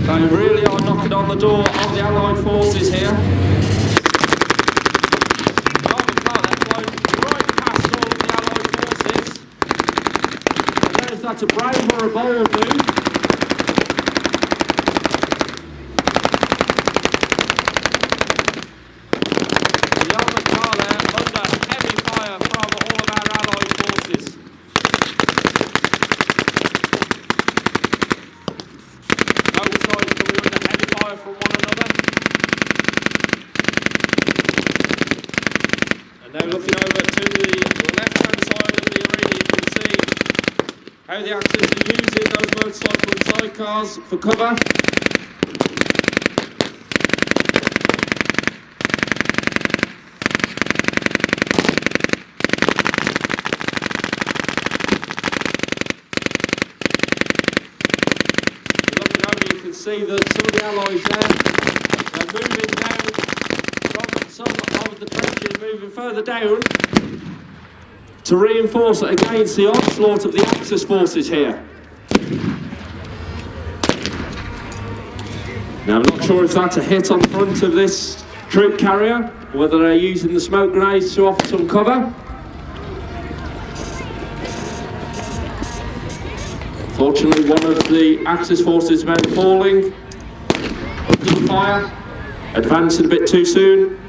They really are knocking on the door of the Allied forces here. The armoured car they've flown right past all of the Allied forces. And there's that a brave or a bold move. The armoured car there under heavy fire from all of our Allied forces. From one another. And now looking over to the left-hand side of the arena, you can see how the Axis are using those motorcycle and sidecars for cover. See that some of the Allies there are moving down from some of the trenches, moving further down to reinforce against the onslaught of the Axis forces here. Now I'm not sure if that's a hit on the front of this troop carrier, whether they're using the smoke grenades to offer some cover. Fortunately, one of the Axis forces men falling under the fire, advancing a bit too soon.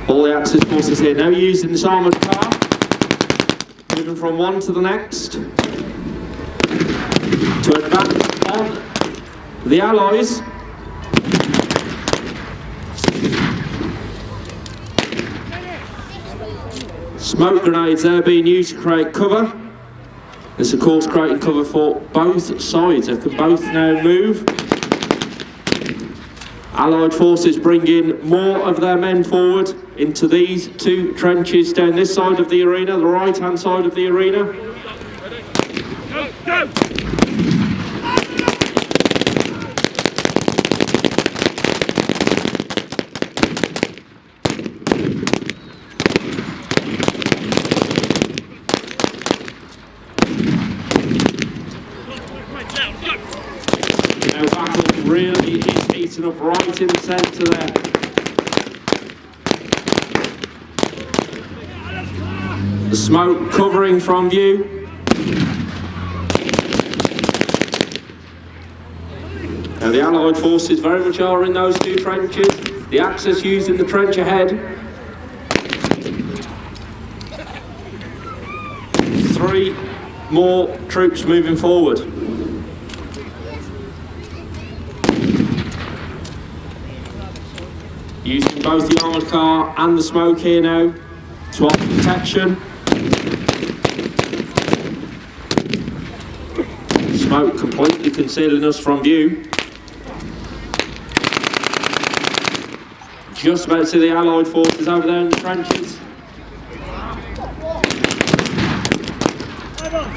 All the Axis forces here now using this armoured car, moving from one to the next to advance on the Allies. Smoke grenades there being used to create cover. This of course creating cover for both sides. They can both now move. Allied forces bringing more of their men forward into these 2 trenches down this side of the arena, the right hand side of the arena. Go, go. Really is heating up right in the centre there. The smoke covering from view. Now the Allied forces very much are in those 2 trenches. The Axis using the trench ahead. 3 more troops moving forward. using both the armoured car and the smoke here now to offer protection. Smoke completely concealing us from view. Just about to see the Allied forces over there in the trenches.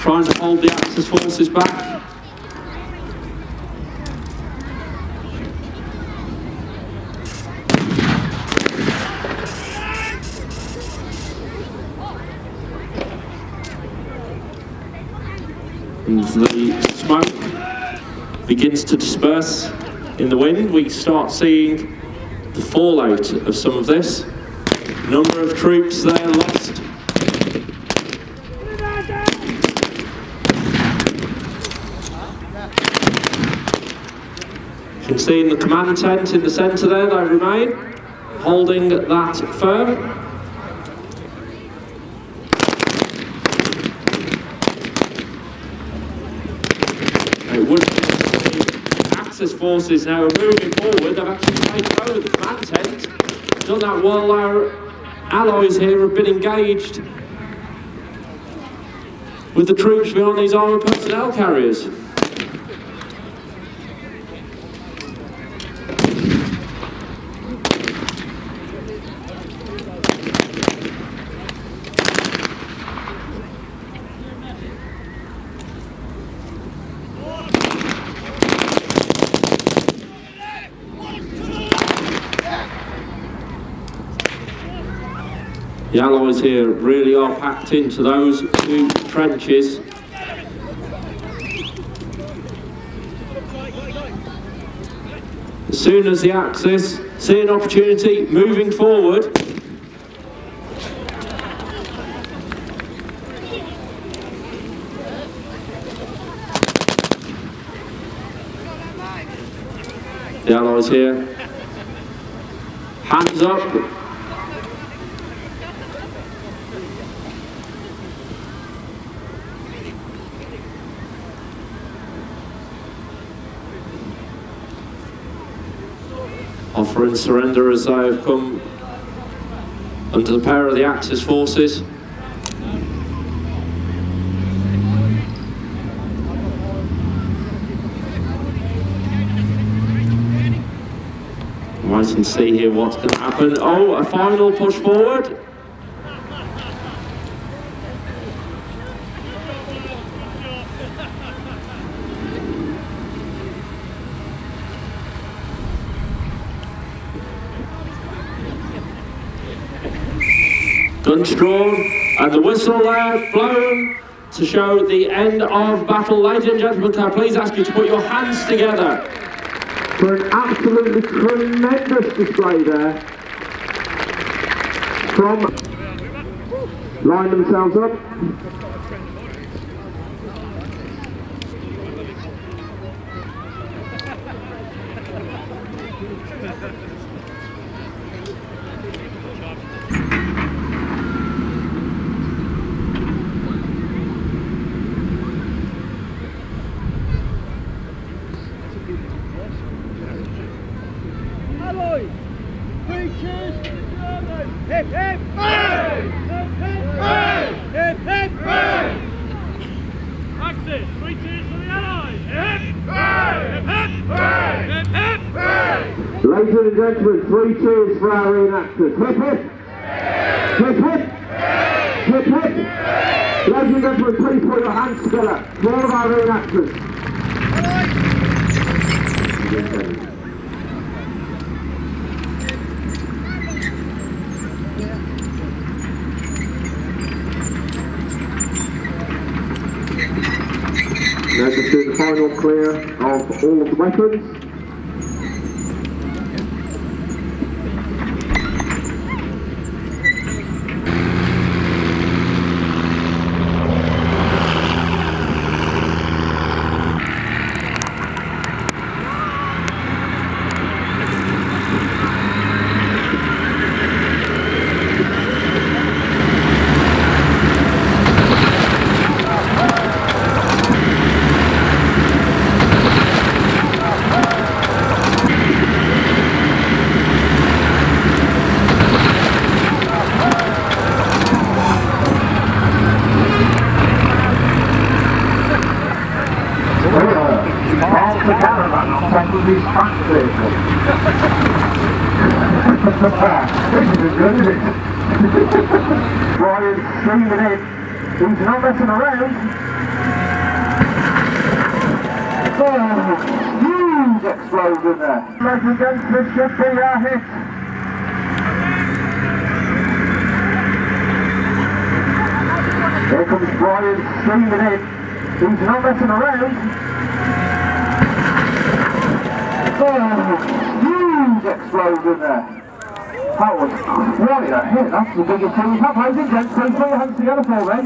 Trying to hold the Axis forces back. And the smoke begins to disperse in the wind. We start seeing the fallout of some of this. Number of troops there lost. You can see in the command tent in the centre there, they remain, holding that firm. The Axis forces now are moving forward. They've actually taken over the command tent. Done that while our allies here have been engaged with the troops behind these armoured personnel carriers. The allies here really are packed into those two trenches. As soon as the Axis see an opportunity moving forward, the allies here, hands up. Offering surrender as they have come under the power of the Axis forces. Wait and see here what's going to happen. Oh, a final push forward. Guns drawn and the whistle there blown to show the end of battle. Ladies and gentlemen, can I please ask you to put your hands together for an absolutely tremendous display there from line themselves up. Hip, hip! Hooray! Hip, hip! Hooray! Hip, hip! Hooray! Axis, 3 cheers for the Allies! Hip, hip! Hooray! Hip, hip! Hooray! Hip, hip! Hooray! Ladies and gentlemen, 3 cheers for our reenactors. Hip, hip! Hip, hip! Hip, hip! Ladies and gentlemen, please put your hands together for all of our reenactors. Now just doing the final clear of all of the weapons. the caravan on top of his tank vehicle. This isn't good, is it? Brian streaming in. He's not messing around. Oh, huge explosion there. Legs against this should be a hit. Here comes Brian streaming in. He's not messing around. Oh, huge explosion there. That was quite a hit. That's the biggest thing we've had. Ladies and gents, please put your hands together for me.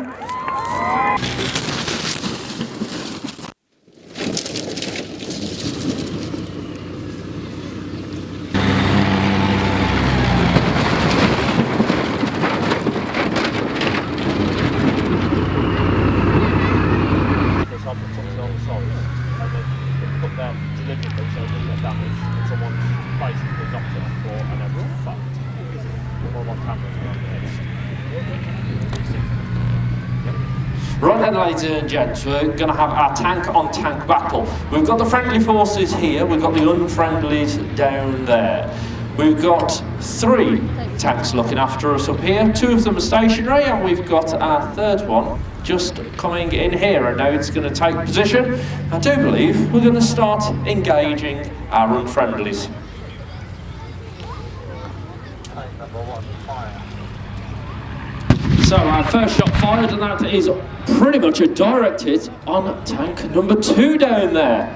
Right then, ladies and gents, we're going to have our tank-on-tank battle. We've got the friendly forces here, we've got the unfriendlies down there. We've got 3 tanks looking after us up here, 2 of them are stationary, and we've got our 3rd one just coming in here, and now it's going to take position. I do believe we're going to start engaging our unfriendlies. So our first shot fired, and that is pretty much a direct hit on tank number 2 down there.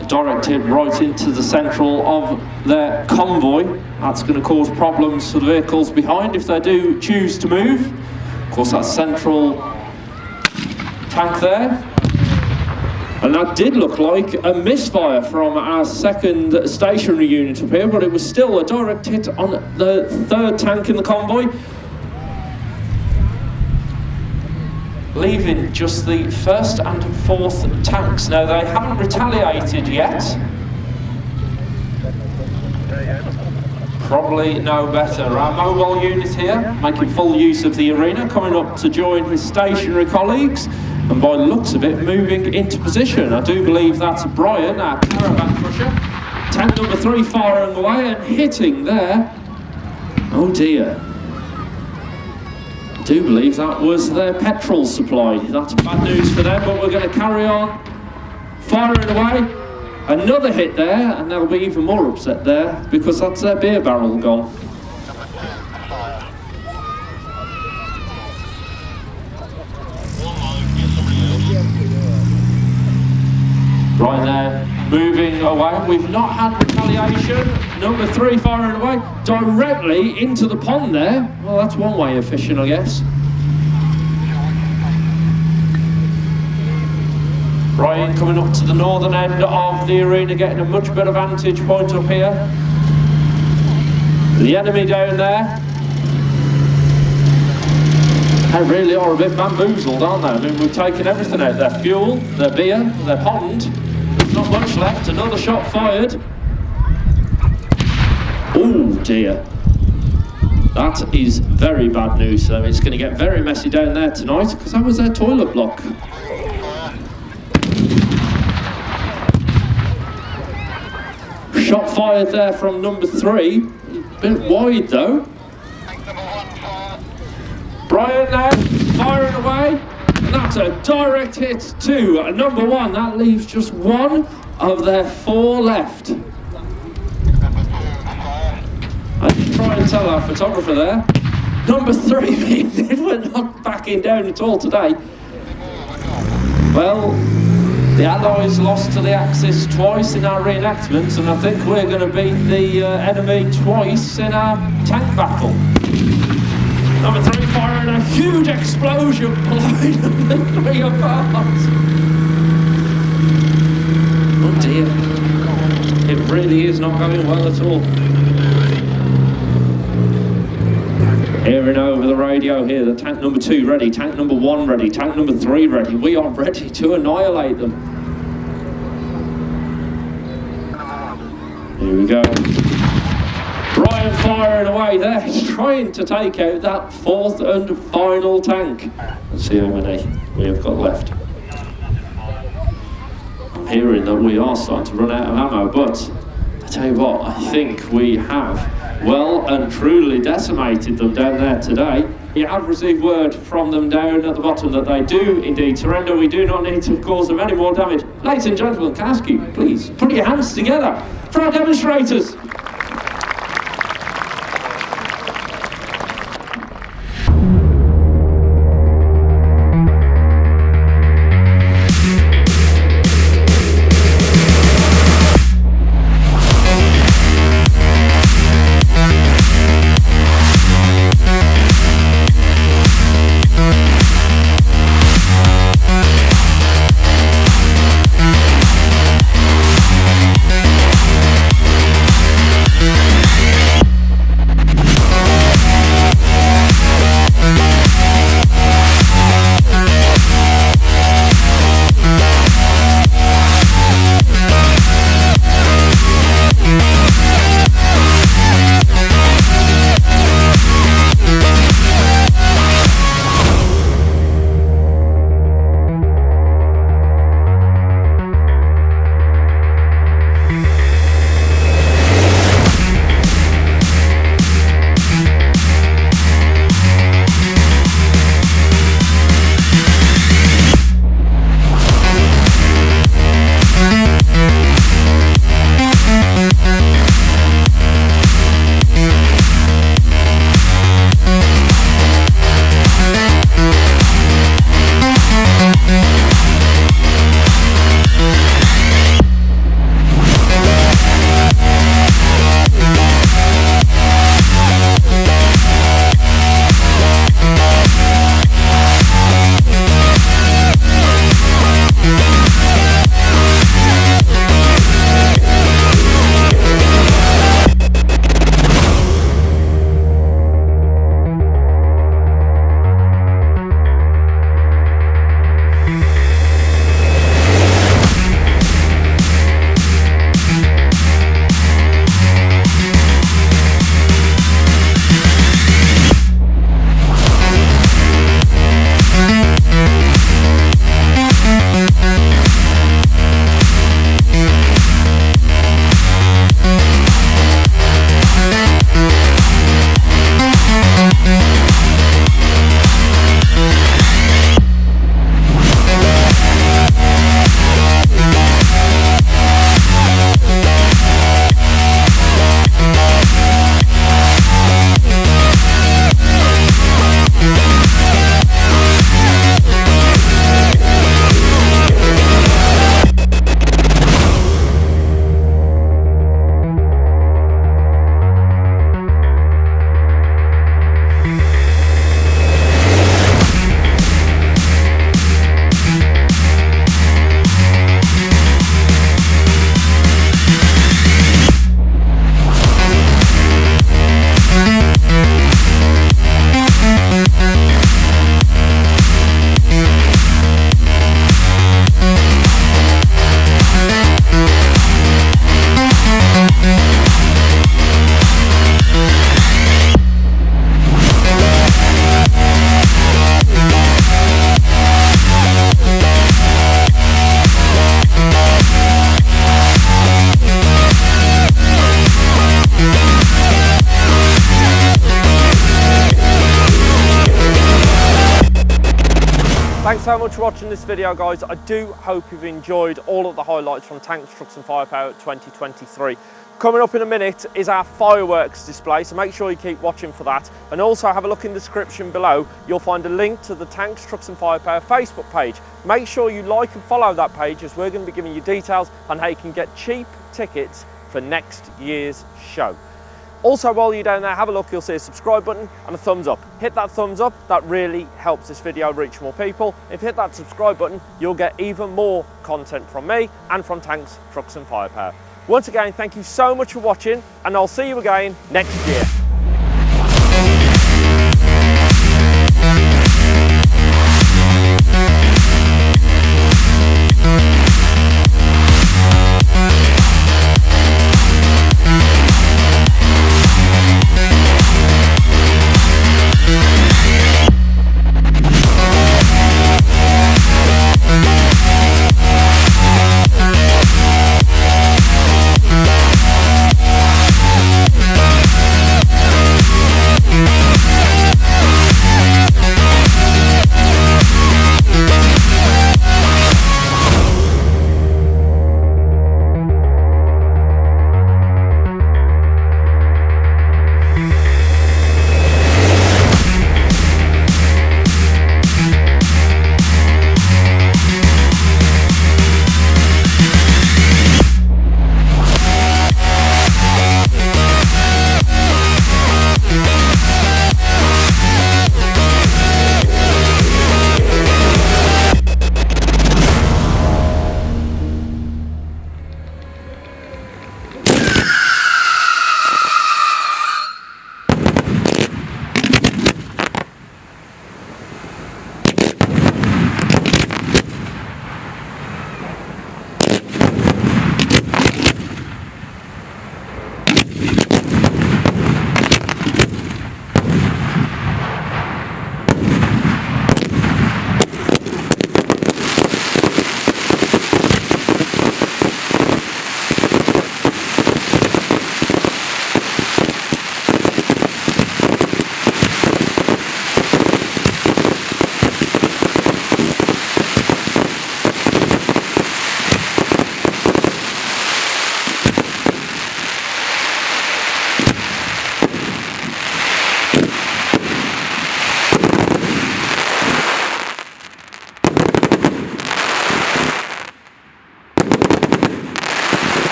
A direct hit right into the central of their convoy. That's going to cause problems for the vehicles behind if they do choose to move. Of course, that central tank there. And that did look like a misfire from our 2nd stationary unit up here, but it was still a direct hit on the 3rd tank in the convoy, leaving just the 1st and 4th tanks. Now, they haven't retaliated yet. Probably no better. Our mobile unit here, making full use of the arena, coming up to join his stationary colleagues. And by the looks of it, moving into position. I do believe that's Brian, our caravan crusher. Tank number 3 firing away and hitting there. Oh dear. I do believe that was their petrol supply. That's bad news for them, but we're going to carry on firing away. Another hit there, and they'll be even more upset there because that's their beer barrel gone. Right there, moving away. We've not had retaliation. Number 3 firing away directly into the pond there. Well, that's one way of fishing, I guess. Brian coming up to the northern end of the arena, getting a much better vantage point up here. The enemy down there. They really are a bit bamboozled, aren't they? I mean, we've taken everything out. Their fuel, their beer, their pond. Not much left. Another shot fired. Oh dear. That is very bad news. So it's going to get very messy down there tonight because that was their toilet block. Shot fired there from number 3. A bit wide though. Brian now firing away. And that's a direct hit to number 1. That leaves just 1 of their 4 left. I did try and tell our photographer there. Number 3, we're not backing down at all today. Well, the Allies lost to the Axis twice in our reenactment, and I think we're going to beat the enemy twice in our tank battle. Number 3 firing a huge explosion, blowing number 3 apart. Oh dear. It really is not going well at all. Hearing over the radio here, the tank number 2 ready, tank number 1 ready, tank number 3 ready. We are ready to annihilate them. Here we go. Brian firing away there, he's trying to take out that 4th and final tank. Let's see how many we have got left. hearing that we are starting to run out of ammo, but I tell you what, I think we have well and truly decimated them down there today. We have received word from them down at the bottom that they do indeed surrender. We do not need to cause them any more damage. Ladies and gentlemen, can I ask you, please, put your hands together for our demonstrators. Thanks so much for watching this video, guys. I do hope you've enjoyed all of the highlights from Tanks, Trucks and Firepower 2023. Coming up in a minute is our fireworks display, so make sure you keep watching for that. And also have a look in the description below. You'll find a link to the Tanks, Trucks and Firepower Facebook page. Make sure you like and follow that page, as we're going to be giving you details on how you can get cheap tickets for next year's show. Also, while you're down there, have a look, you'll see a subscribe button and a thumbs up. Hit that thumbs up, that really helps this video reach more people. If you hit that subscribe button, you'll get even more content from me and from Tanks, Trucks and Firepower. Once again, thank you so much for watching, and I'll see you again next year. Yeah.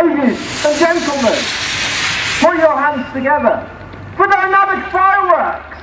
Ladies and gentlemen, put your hands together for dynamic fireworks!